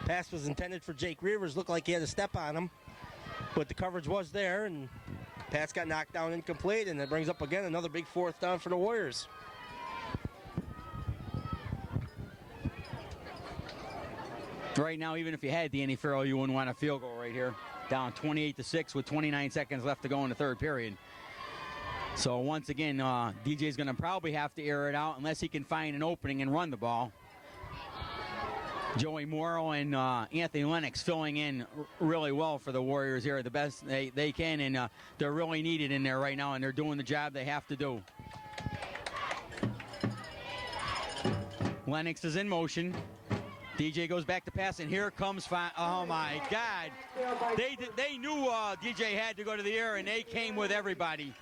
pass was intended for Jake Reavers. Looked like he had a step on him, but the coverage was there, and pass got knocked down incomplete, and it brings up again another big 4th down for the Warriors. Right now, even if you had Danny Farrell, you wouldn't want a field goal right here. Down 28-6 with 29 seconds left to go in the third period. So once again, DJ's going to probably have to air it out unless he can find an opening and run the ball. Joey Morrow and Anthony Lennox filling in really well for the Warriors here, the best they can, and they're really needed in there right now, and they're doing the job they have to do. Lennox is in motion. DJ goes back to pass, and here comes oh my God! They knew DJ had to go to the air, and they came with everybody.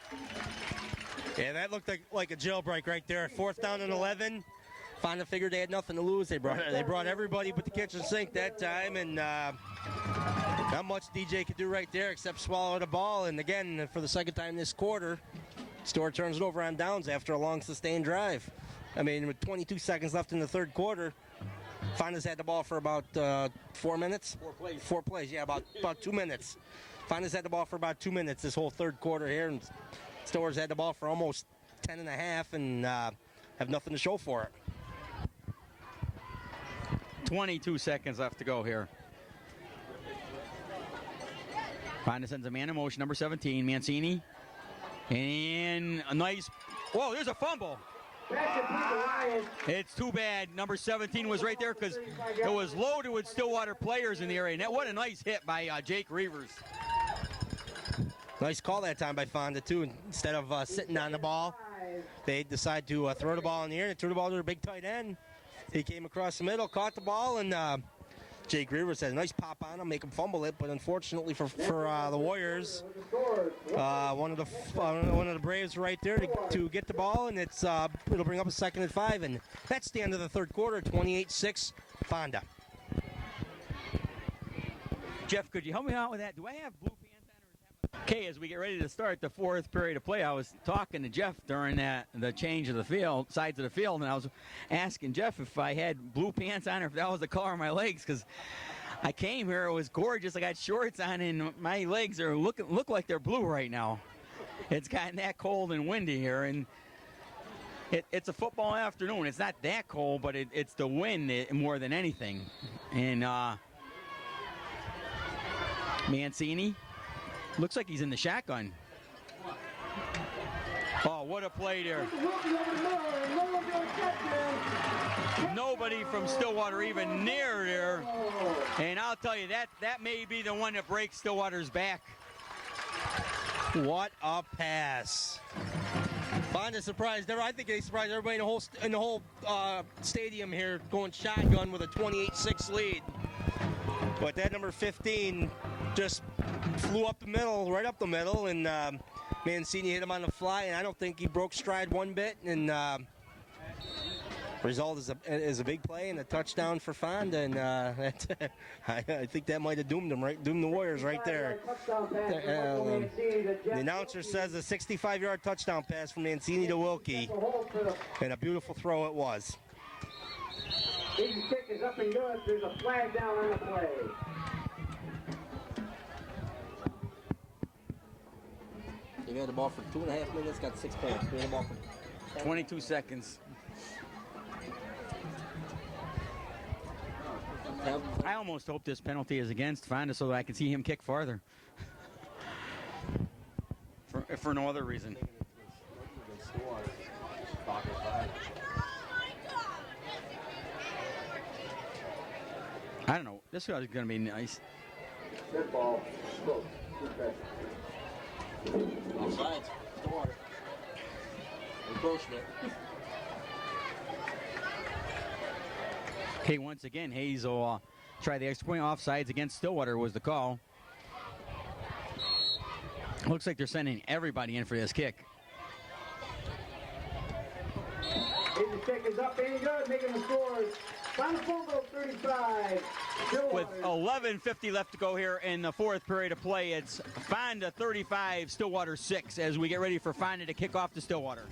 Yeah, that looked like a jailbreak right there. 4th down and 11. Fonda figured they had nothing to lose. They brought everybody but the kitchen sink that time, and not much DJ could do right there except swallow the ball. And again, for the second time this quarter, Stewart turns it over on downs after a long sustained drive. I mean, with 22 seconds left in the third quarter, Fonda's had the ball for about 4 minutes. 4 plays. 4 plays, yeah, about 2 minutes. Fonda's had the ball for about 2 minutes this whole third quarter here, and Stillwater's had the ball for almost 10 and a half and have nothing to show for it. 22 seconds left to go here. Fonda sends a man in motion, number 17, Mancini. And a nice, whoa, there's a fumble. It's too bad. Number 17 was right there because it was loaded with Stillwater players in the area. And what a nice hit by Jake Reavers. Nice call that time by Fonda, too. Instead of sitting on the ball, they decide to throw the ball in the air and threw the ball to their big tight end. He came across the middle, caught the ball, and Jake Reavers had a nice pop on him, make him fumble it. But unfortunately for the Warriors, one of the Braves right there to get the ball, and it'll bring up a 2nd and 5, and that's the end of the third quarter. 28-6, Fonda. Jeff, could you help me out with that? Do I have blue pants on? Okay, as we get ready to start the fourth period of play, I was talking to Jeff during the change of the field, sides of the field, and I was asking Jeff if I had blue pants on or if that was the color of my legs, because I came here, it was gorgeous. I got shorts on, and my legs look like they're blue right now. It's gotten that cold and windy here, and it's a football afternoon. It's not that cold, but it's the wind more than anything. And Mancini looks like he's in the shotgun. Oh, what a play there. Nobody from Stillwater even near there. And I'll tell you, that may be the one that breaks Stillwater's back. What a pass. Fonda surprised. I think they surprised everybody in the whole stadium here going shotgun with a 28-6 lead. But that number 15 just flew up the middle, right up the middle, and Mancini hit him on the fly, and I don't think he broke stride one bit. And result is a big play and a touchdown for Fonda, and I think that might have doomed the Warriors right there. The announcer says a 65-yard touchdown pass from Mancini to Wilkie, and a beautiful throw it was. Big kick is up and good. There's a flag down on the play. They had the ball for 2.5 minutes, got 6 points. They had the ball for 22 seconds. I almost hope this penalty is against Fonda so that I can see him kick farther. for no other reason. I don't know. This guy's going to be nice. Good ball. Close. Offsides. Stillwater. Encroachment. Okay, once again, Hayes will try the extra point. Offsides against Stillwater was the call. Looks like they're sending everybody in for this kick. The kick is up and good, making the scores. Final Fonda 35. With 11:50 left to go here in the fourth period of play, it's Fonda 35, Stillwater 6 as we get ready for Fonda to kick off to Stillwater.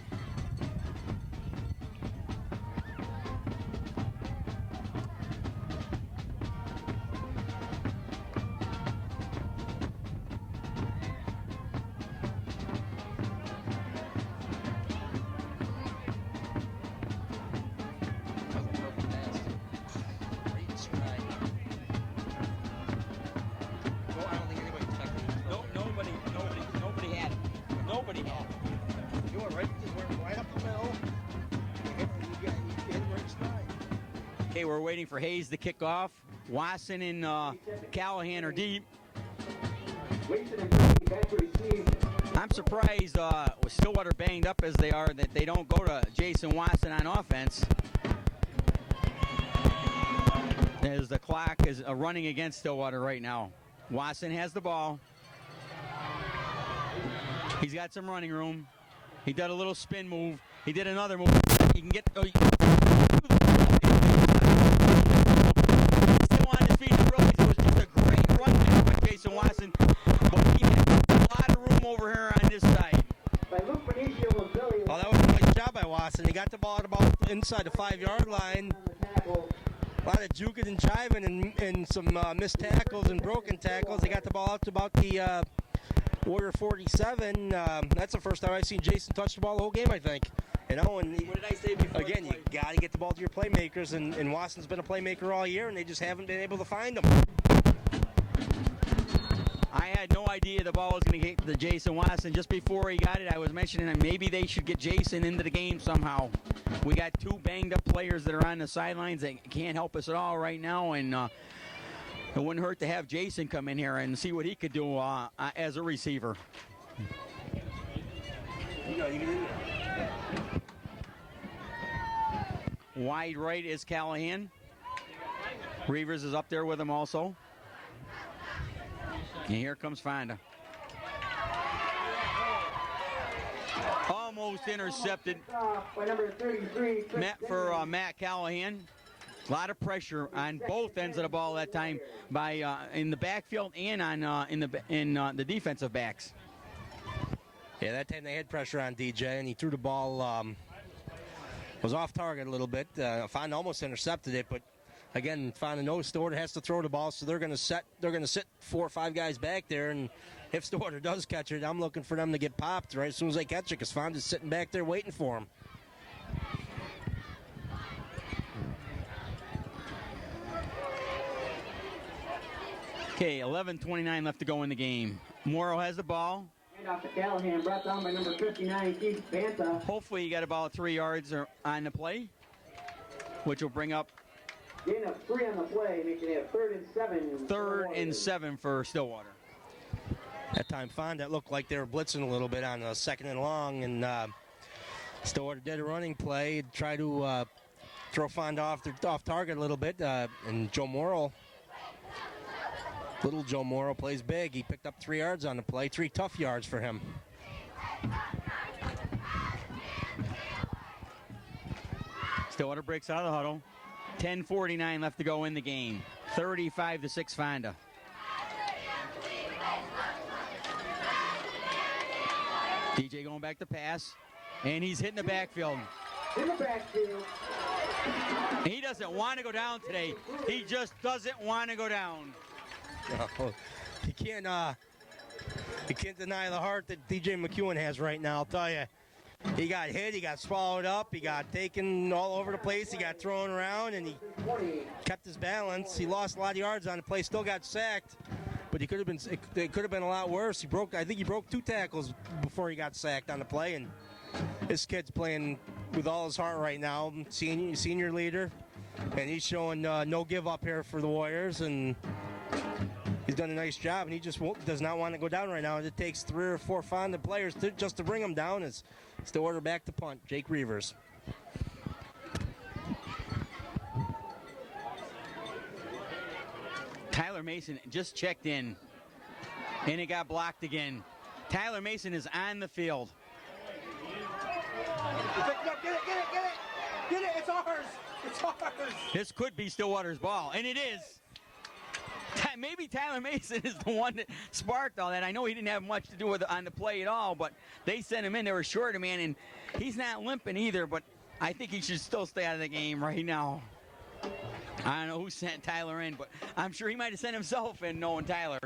We're waiting for Hayes to kick off. Wasson and Callahan are deep. I'm surprised with Stillwater banged up as they are that they don't go to Jason Wasson on offense. As the clock is running against Stillwater right now. Wasson has the ball. He's got some running room. He did a little spin move. He did another move. He can get... Jason Watson, but he had a lot of room over here on this side. Well, that was a nice job by Watson. He got the ball at about inside the 5-yard line. lot of juking and jiving and some missed tackles and broken tackles. They got the ball out to about the Warrior 47. That's the first time I've seen Jason touch the ball the whole game, I think. You know, and What did I say before? again, you got to get the ball to your playmakers, and Watson's been a playmaker all year, and they just haven't been able to find him. I had no idea the ball was going to get to Jason Watson. Just before he got it, I was mentioning that maybe they should get Jason into the game somehow. We got two banged-up players that are on the sidelines that can't help us at all right now, and it wouldn't hurt to have Jason come in here and see what he could do as a receiver. Wide right is Callahan. Reavers is up there with him also. And here comes Fonda. Almost intercepted By number 33, for Matt Callahan. A lot of pressure on both ends of the ball that time by in the backfield and on in the defensive backs. Yeah, that time they had pressure on DJ, and he threw the ball, was off target a little bit. Fonda almost intercepted it, but again, Fonda knows Stillwater has to throw the ball, so they're going to sit 4 or 5 guys back there, and if Stillwater does catch it, I'm looking for them to get popped right as soon as they catch it, because Fonda's sitting back there waiting for him. Okay, 11:29 left to go in the game. Morrow has the ball. Hand off to Callahan, brought down by number 59, Keith Banta. Hopefully you got about 3 yards on the play, which will bring up Gain of 3 on the play, making it 3rd and 7. 3rd and 7 for Stillwater. That time Fonda looked like they were blitzing a little bit on a 2nd and long, and Stillwater did a running play, try to throw Fonda off target a little bit, and little Joe Morrow plays big. He picked up 3 yards on the play, 3 tough yards for him. Stillwater breaks out of the huddle. 10:49 left to go in the game. 35-6 Fonda. DJ going back to pass, and he's hitting the backfield. In the backfield. He doesn't want to go down today. He just doesn't want to go down. You can't deny the heart that DJ McEwen has right now, I'll tell you. He got hit, he got swallowed up, he got taken all over the place, he got thrown around, and he kept his balance. He lost a lot of yards on the play, still got sacked, but it could have been a lot worse. I think he broke 2 tackles before he got sacked on the play, and this kid's playing with all his heart right now, senior leader, and he's showing no give up here for the Warriors, and he's done a nice job, and he just does not want to go down right now. It takes 3 or 4 Fonda players just to bring him down. It's Stillwater back to punt. Jake Reavers. Tyler Mason just checked in, and it got blocked again. Tyler Mason is on the field. Get it, it's ours. It's ours. This could be Stillwater's ball, and it is. Maybe Tyler Mason is the one that sparked all that. I know he didn't have much to do with on the play at all, but they sent him in. They were short of man, and he's not limping either, but I think he should still stay out of the game right now. I don't know who sent Tyler in, but I'm sure he might have sent himself in knowing Tyler.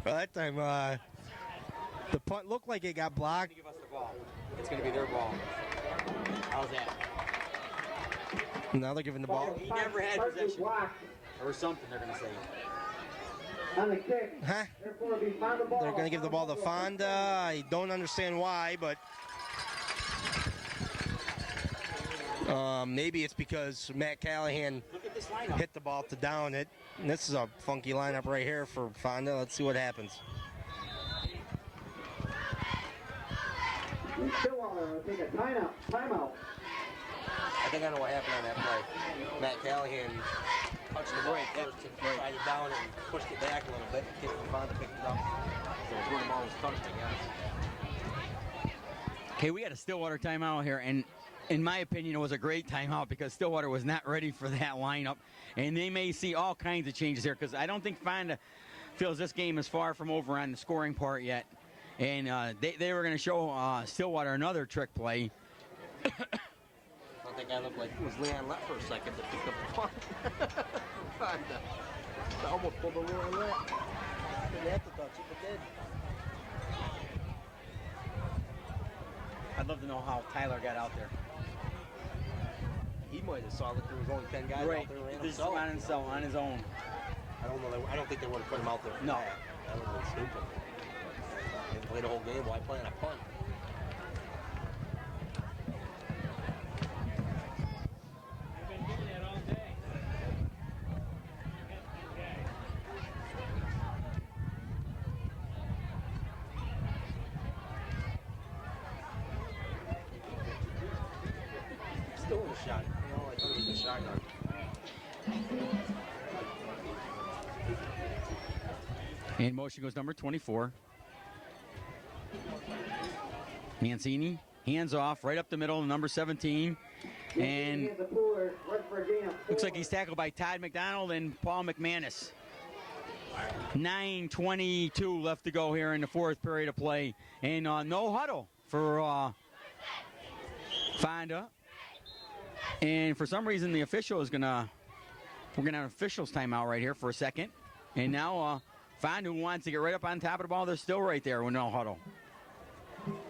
Well, that time the punt looked like it got blocked. Give us the ball. It's going to be their ball. How's that? Now they're giving the ball. He never had possession. Or something they're going to say. On the kick. Huh? Therefore, be Fonda ball. They're going to give the ball to Fonda. I don't understand why, but maybe it's because Matt Callahan hit the ball to down it. And this is a funky lineup right here for Fonda. Let's see what happens. Stillwater will take a timeout. I think I know what happened on that play. Matt Callahan touched the ball first and tried it down and pushed it back a little bit. Fonda picked it up. So it's where the ball was touched, I guess. Okay, we got a Stillwater timeout here, and in my opinion, it was a great timeout because Stillwater was not ready for that lineup, and they may see all kinds of changes here because I don't think Fonda feels this game is far from over on the scoring part yet, and they were going to show Stillwater another trick play. that guy looked like it was Leon Lett for a second that picked up the punt. Fonda. I almost pulled the Leon Lett. Didn't have to touch it, but did. I'd love to know how Tyler got out there. He might have saw that there was only 10 guys out there ran This himself. on himself, on his own. I don't know. I don't think they would have put him out there. No. That would have been stupid. They played the whole game. Why play on a punt? I've been doing that all day. Still in the shot. You know, I thought it was a shotgun. In motion goes number 24. Mancini, hands off, right up the middle, number 17. And looks like he's tackled by Todd McDonald and Paul McManus. 9:22 left to go here in the fourth period of play. And no huddle for Fonda. And for some reason, the official is we're gonna have officials timeout right here for a second. And now Fonda, who wants to get right up on top of the ball, they're still right there with no huddle.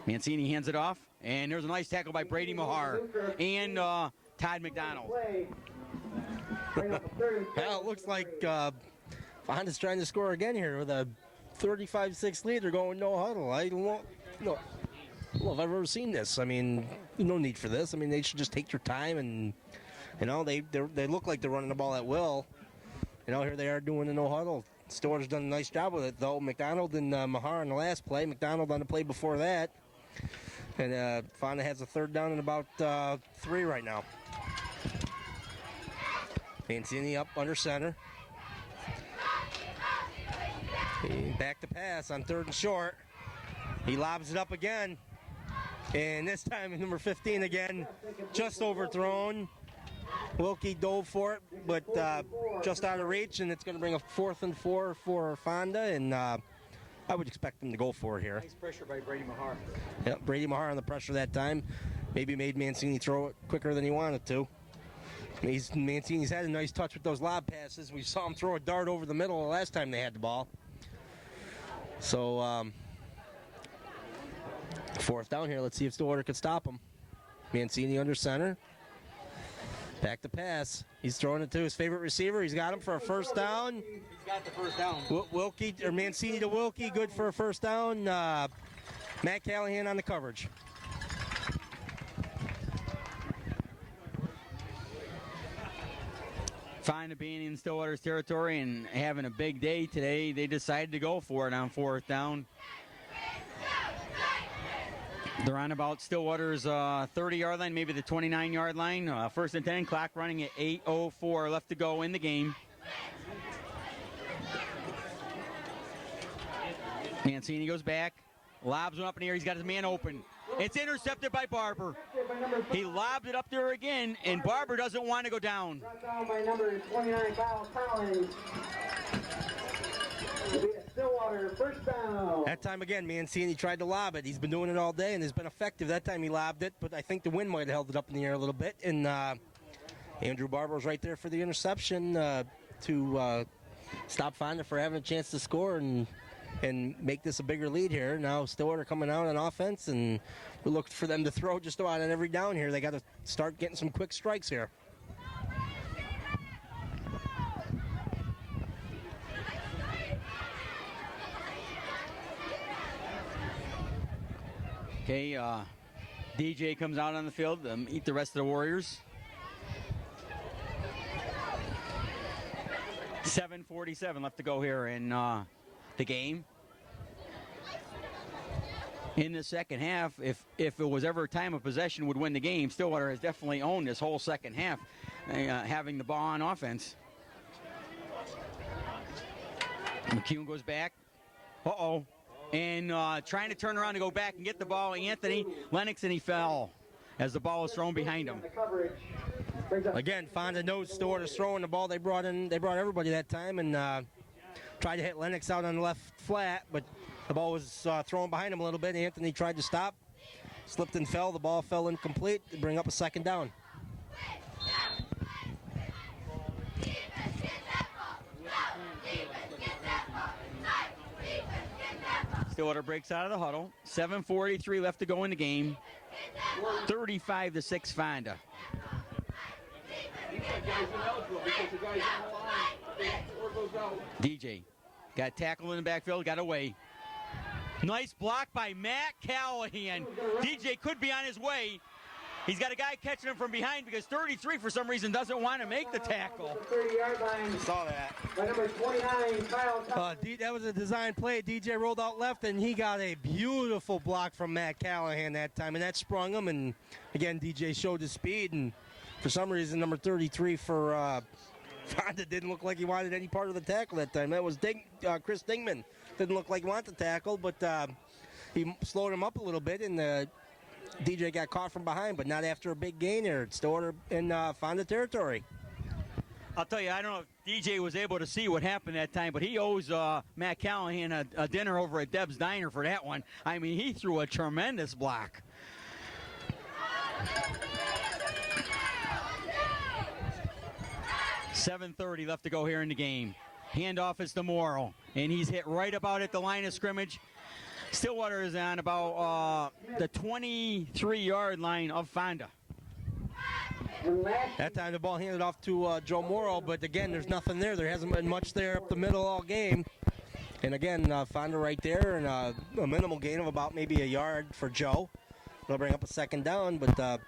Mancini hands it off, and there's a nice tackle by Brady Mahar and Todd McDonald. Well, it looks like Fonda's trying to score again here with a 35-6 lead. They're going no huddle. I don't know if I've ever seen this. I mean, no need for this. I mean, they should just take their time and, you know, they look like they're running the ball at will. You know, here they are doing the no huddle. Stillwater's done a nice job with it, though. McDonald and Mahar on the last play. McDonald on the play before that. And Fonda has a third down and about 3 right now. Mancini up under center. Back to pass on 3rd and short. He lobs it up again. And this time, number 15 again, just overthrown. Wilkie dove for it, but just out of reach, and it's going to bring a 4th and 4 for Fonda, and I would expect them to go for it here. Nice pressure by Brady Mahar. Yep, Brady Mahar on the pressure that time. Maybe made Mancini throw it quicker than he wanted to. Mancini's had a nice touch with those lob passes. We saw him throw a dart over the middle the last time they had the ball. So, 4th down here. Let's see if Stillwater could stop him. Mancini under center. Back to pass. He's throwing it to his favorite receiver. He's got him for a 1st down. He's got the 1st down. Wilkie or Mancini to Wilkie, good for a 1st down. Matt Callahan on the coverage. Fonda being in Stillwater's territory and having a big day today, they decided to go for it on 4th down. They're on about Stillwater's 30-yard line, maybe the 29-yard line. 1st and 10, clock running at 8:04 left to go in the game. Mancini goes back, lobs one up in the air. He's got his man open. It's intercepted by Barber. He lobbed it up there again, and Barber doesn't want to go down. Brought down by number 29, Kyle Collins. It'll be a Stillwater 1st down. That time again, Mancini tried to lob it. He's been doing it all day and has been effective. That time he lobbed it, but I think the wind might have held it up in the air a little bit. And Andrew Barber was right there for the interception to stop Fonda for having a chance to score and make this a bigger lead here. Now Stillwater coming out on offense, and we look for them to throw just about on every down here. They got to start getting some quick strikes here. Okay, DJ comes out on the field to meet the rest of the Warriors. 7:47 left to go here in the game. In the second half, if it was ever a time of possession would win the game, Stillwater has definitely owned this whole second half, having the ball on offense. McCune goes back. Uh-oh. And trying to turn around to go back and get the ball, Anthony Lennox, and he fell as the ball was thrown behind him. Again, Fonda knows Stillwater's throwing the ball. They brought everybody that time and tried to hit Lennox out on the left flat, but the ball was thrown behind him a little bit. Anthony tried to stop, slipped and fell. The ball fell incomplete to bring up a 2nd down. Stillwater breaks out of the huddle. 7:43 left to go in the game. 35-6 Fonda. DJ got tackled in the backfield, got away. Nice block by Matt Callahan. DJ could be on his way. He's got a guy catching him from behind because 33 for some reason doesn't want to make the tackle. 30-yard line. Saw that. By number 29, Kyle. That was a design play. DJ rolled out left, and he got a beautiful block from Matt Callahan that time, and that sprung him. And again, DJ showed his speed, and for some reason, number 33 for Fonda didn't look like he wanted any part of the tackle that time. That was Chris Dingman. Didn't look like he wanted the tackle, but he slowed him up a little bit, and DJ got caught from behind, but not after a big gain there. It's still in Fonda territory. I'll tell you, I don't know if DJ was able to see what happened that time, but he owes Matt Callahan a dinner over at Deb's Diner for that one. I mean, he threw a tremendous block. $7:30 left to go here in the game. Handoff is to Morrow, and he's hit right about at the line of scrimmage. Stillwater is on about the 23-yard line of Fonda. That time the ball handed off to Joe Morrow, but again, there's nothing there. There hasn't been much there up the middle all game. And again, Fonda right there, and a minimal gain of about maybe a yard for Joe. They'll bring up a second down, but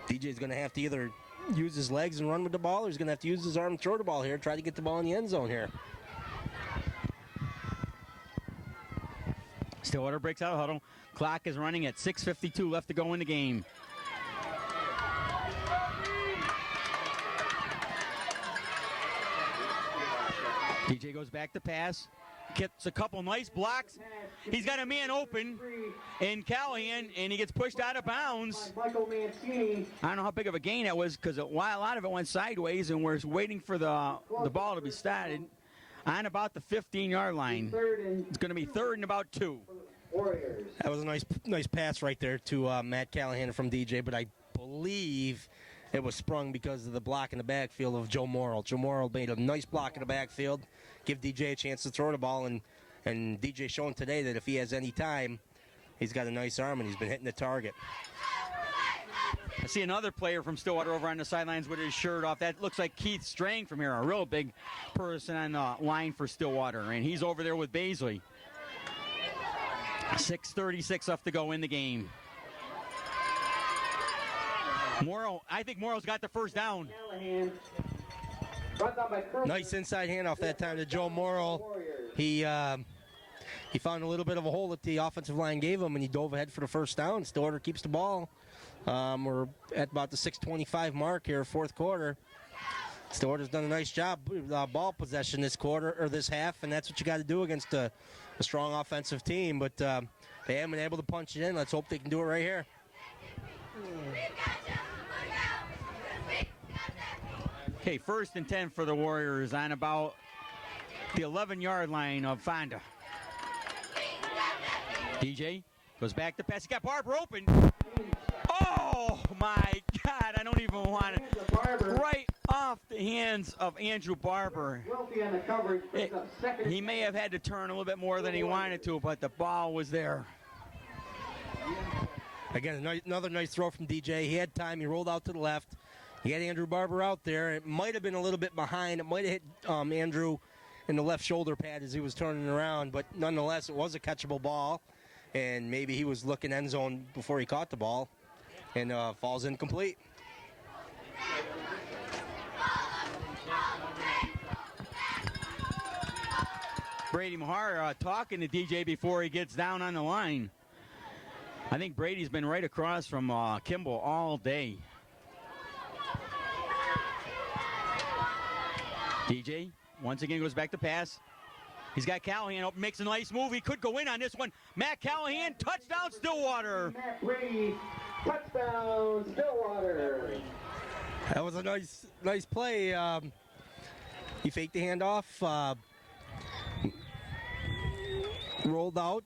DJ's going to have to either use his legs and run with the ball, or he's going to have to use his arm and throw the ball here, try to get the ball in the end zone here. Stillwater breaks out of huddle. Clock is running at 6:52 left to go in the game. DJ goes back to pass. Gets a couple nice blocks. He's got a man open in Callahan, and he gets pushed out of bounds. I don't know how big of a gain that was because a lot of it went sideways, and we're waiting for the ball to be started on about the 15-yard line. It's going to be 3rd and about 2. That was a nice pass right there to Matt Callahan from DJ, but I believe it was sprung because of the block in the backfield of Joe Morrill. Joe Morrill made a nice block in the backfield, give DJ a chance to throw the ball, and DJ showing today that if he has any time, he's got a nice arm and he's been hitting the target. I see another player from Stillwater over on the sidelines with his shirt off. That looks like Keith Strang from here, a real big person on the line for Stillwater, and he's over there with Baisley. 6:36 left to go in the game. Morrow, I think Morrow's got the first down. Nice inside handoff that time to Joe Morrow. He found a little bit of a hole that the offensive line gave him, and he dove ahead for the first down. Stillwater keeps the ball. We're at about the 6:25 mark here, fourth quarter. Stillwater's done a nice job ball possession this quarter or this half, and that's what you got to do against a strong offensive team. But they haven't been able to punch it in. Let's hope they can do it right here. Okay, 1st and 10 for the Warriors on about the 11-yard line of Fonda. DJ goes back to pass. He got Barber open. Oh, my God. I don't even want it. Right off the hands of Andrew Barber. He may have had to turn a little bit more than he wanted to, but the ball was there. Again, another nice throw from DJ. He had time. He rolled out to the left. He had Andrew Barber out there. It might have been a little bit behind. It might have hit Andrew in the left shoulder pad as he was turning around, but nonetheless, it was a catchable ball, and maybe he was looking end zone before he caught the ball, and falls incomplete. Brady Mahar talking to DJ before he gets down on the line. I think Brady's been right across from Kimball all day. DJ once again goes back to pass. He's got Callahan up, makes a nice move. He could go in on this one. Matt Callahan, touchdown Stillwater. Matt Brady, touchdown Stillwater. That was a nice play. He faked the handoff, rolled out,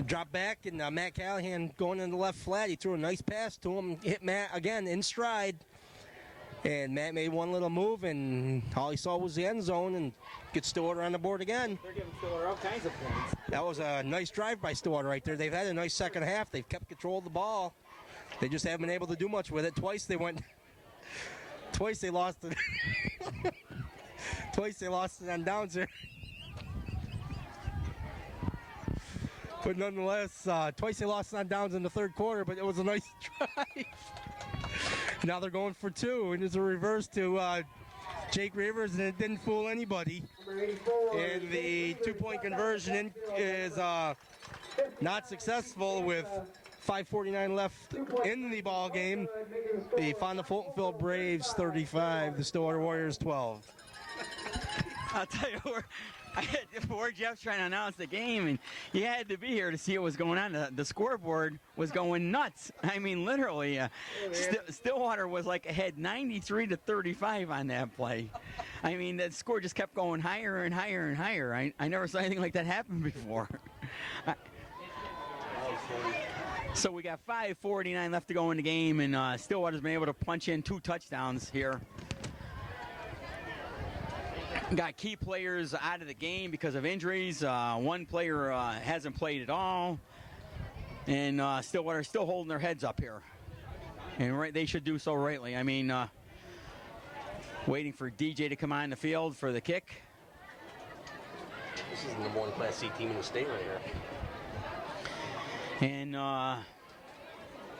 dropped back, and Matt Callahan going in the left flat. He threw a nice pass to him, hit Matt again in stride, And Matt made one little move, and all he saw was the end zone, and gets Stillwater on the board again. They're giving Stillwater all kinds of points. That was a nice drive by Stillwater right there. They've had a nice second half. They've kept control of the ball. They just haven't been able to do much with it. Twice they lost it. Twice they lost it on downs there. But nonetheless, twice they lost it on downs in the third quarter, but it was a nice drive. Now they're going for two, and it's a reverse to Jake Rivers, and it didn't fool anybody. And the two-point conversion is not successful with 5:49 left in the ball game. The Fonda Fultonville Braves 35, the Stillwater Warriors 12. I'll tell you, before Jeff's trying to announce the game, and he had to be here to see what was going on. The scoreboard was going nuts. I mean, literally, Stillwater was like ahead 93-35 on that play. I mean, that score just kept going higher and higher and higher. I never saw anything like that happen before. So we got 5:49 left to go in the game, and Stillwater's been able to punch in 2 touchdowns here. Got key players out of the game because of injuries. One player hasn't played at all. And Stillwater still holding their heads up here. And they should do so rightly. I mean, waiting for DJ to come on the field for the kick. This is the number 1 Class C team in the state right here. And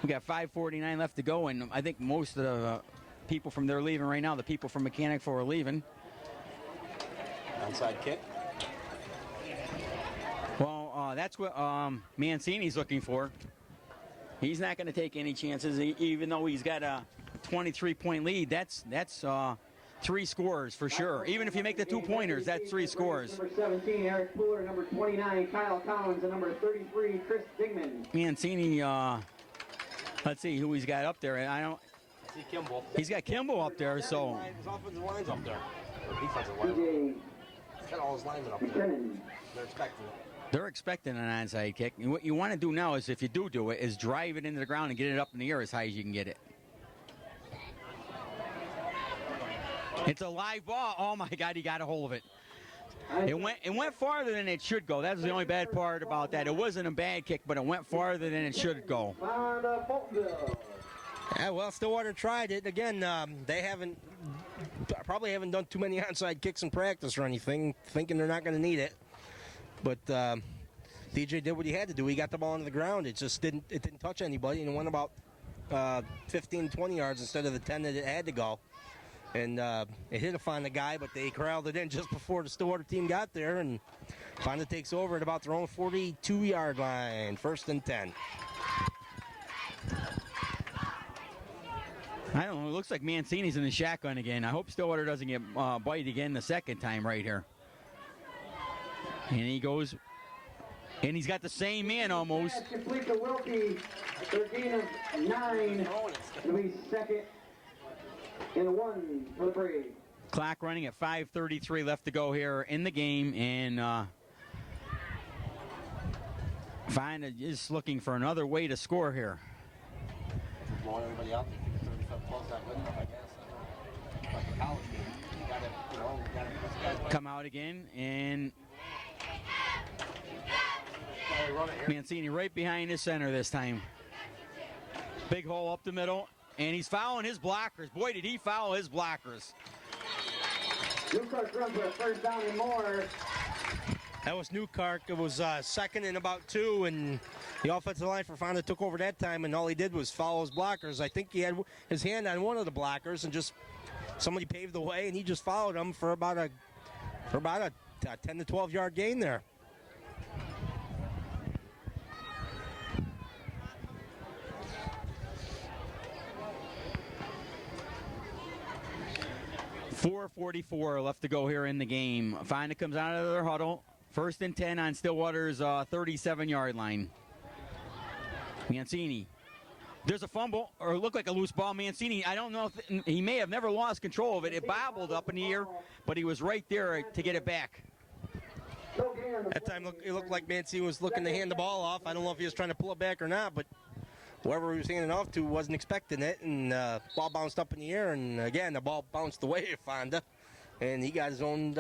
we got 5:49 left to go. And I think most of the people from there leaving right now, the people from Mechanicsville are leaving. Onside kick. Well, that's what Mancini's looking for. He's not going to take any chances, even though he's got a 23-point lead. That's 3 scores for sure. Even if you make the 2-pointers, that's 3 scores. Number 17, Eric Pooler. Number 29, Kyle Collins. And number 33, Chris Dingman. Mancini, let's see who he's got up there. I see Kimball. He's got Kimball up there, so. His offensive line's up there. Or defensive line. He's got all his linemen up there. They're expecting it. They're expecting an onside kick. And what you want to do now is, if you do it, is drive it into the ground and get it up in the air as high as you can get it. It's a live ball. Oh my God, he got a hold of it. It went farther than it should go. That was the only bad part about that. It wasn't a bad kick, but it went farther than it should go. Yeah, well, Stillwater tried it. Again, they probably haven't done too many onside kicks in practice or anything, thinking they're not going to need it. But DJ did what he had to do. He got the ball into the ground. It didn't touch anybody, and it went about 15, 20 yards instead of the 10 that it had to go. And it hit a Fonda guy, but they corralled it in just before the Stillwater team got there, and Fonda takes over at about their own 42-yard line, 1st and 10. I don't know. It looks like Mancini's in the shotgun again. I hope Stillwater doesn't get bite again the second time right here. And he goes, and he's got the same man almost. That's complete to Wilkie. 13 of 9. It'll be 2nd and 1 for the Braves. Clock running at 5:33 left to go here in the game, and Fonda is looking for another way to score here. Blowing everybody out. 35 plus not good enough, I guess. Like a college game. You gotta Come out again, and Mancini right behind his center this time. Big hole up the middle, and he's fouling his blockers. Boy, did he foul his blockers. Newkirk runs for a 1st down and more. That was Newkirk. It was 2nd and about 2, and the offensive line for Fonda took over that time, and all he did was foul his blockers. I think he had his hand on one of the blockers, and just somebody paved the way, and he just followed him for about a 10 to 12 yard gain there. .444 left to go here in the game. Fonda comes out of their huddle. 1st and 10 on Stillwater's 37-yard line. Mancini. There's a fumble, or it looked like a loose ball. Mancini, I don't know if he may have never lost control of it. It bobbled up in the air, but he was right there to get it back. That time it looked like Mancini was looking to hand the ball off. I don't know if he was trying to pull it back or not, but whoever he was handing off to wasn't expecting it, and ball bounced up in the air, and again the ball bounced away at Fonda, and he got his own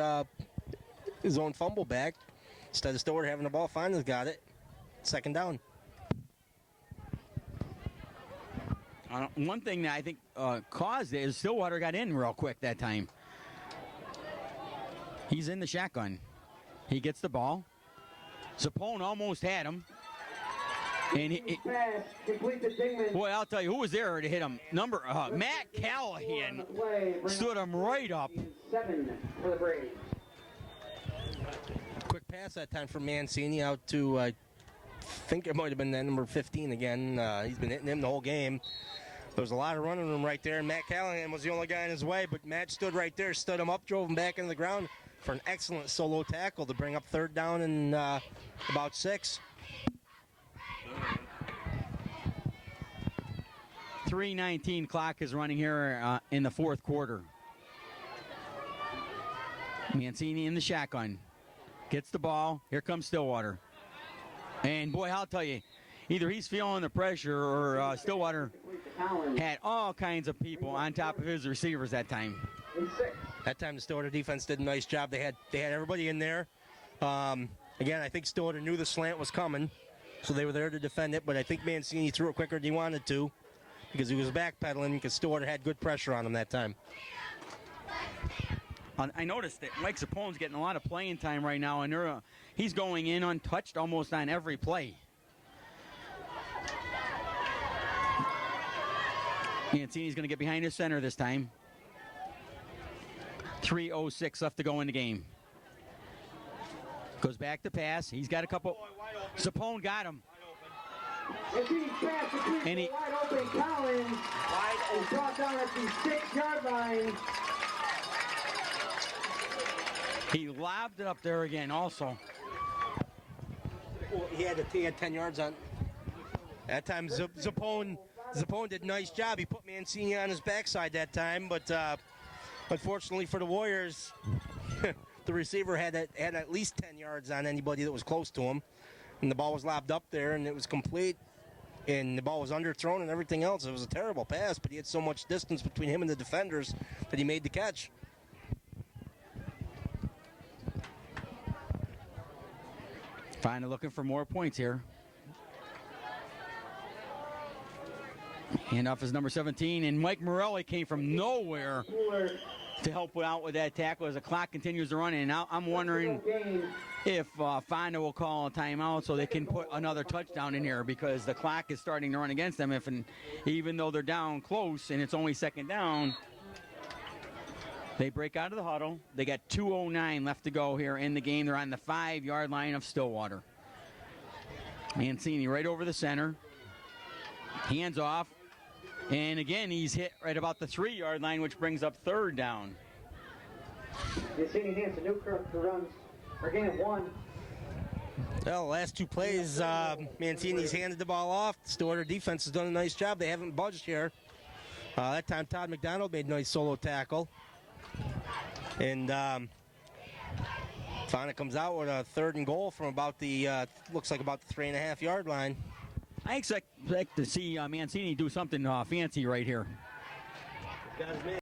fumble back. Instead of Stillwater having the ball, Fonda's got it. Second down. One thing that I think caused it is Stillwater got in real quick that time. He's in the shotgun. He gets the ball. Zapone almost had him. And boy, I'll tell you, who was there to hit him? Matt Callahan stood him right up. 7 for the Braves. Quick pass that time from Mancini out to, I think it might have been that number 15 again. He's been hitting him the whole game. There was a lot of running room right there, and Matt Callahan was the only guy in his way, but Matt stood right there, stood him up, drove him back into the ground for an excellent solo tackle to bring up third down and about 6. 3:19 clock is running here in the fourth quarter. Mancini in the shotgun. Gets the ball. Here comes Stillwater. And boy, I'll tell you, either he's feeling the pressure or Stillwater had all kinds of people on top of his receivers that time. That time the Stillwater defense did a nice job. They had everybody in there. Again, I think Stillwater knew the slant was coming, so they were there to defend it, but I think Mancini threw it quicker than he wanted to because he was backpedaling because Stillwater had good pressure on him that time. I noticed that Mike Zapone's getting a lot of playing time right now, and he's going in untouched almost on every play. Mancini's going to get behind his center this time. 3:06 left to go in the game. Goes back to pass. He's got a couple. Zapone got him. And he wide open Collins is brought down at the 6-yard line. He lobbed it up there again also. Well, he had 10 yards on. That time Zapone did a nice job. He put Mancini on his backside that time, but unfortunately for the Warriors, the receiver had at least 10 yards on anybody that was close to him. And the ball was lobbed up there, and it was complete. And the ball was underthrown and everything else. It was a terrible pass, but he had so much distance between him and the defenders that he made the catch. Finally looking for more points here. Handoff is number 17, and Mike Morelli came from nowhere to help out with that tackle as the clock continues to run. And now I'm wondering if Fonda will call a timeout so they can put another touchdown in here because the clock is starting to run against them. Even though they're down close and it's only second down, they break out of the huddle. They got 2:09 left to go here in the game. They're on the 5-yard line of Stillwater. Mancini right over the center. Hands off. And again, he's hit right about the 3-yard line, which brings up third down. Mancini hands to Newkirk who runs for gain of 1. Well, last two plays, Mancini's handed the ball off. The Stillwater defense has done a nice job. They haven't budged here. That time, Todd McDonald made a nice solo tackle. And Fonda comes out with a 3rd and goal from about the, looks like about the 3.5-yard line. I expect to see Mancini do something fancy right here. Got his man.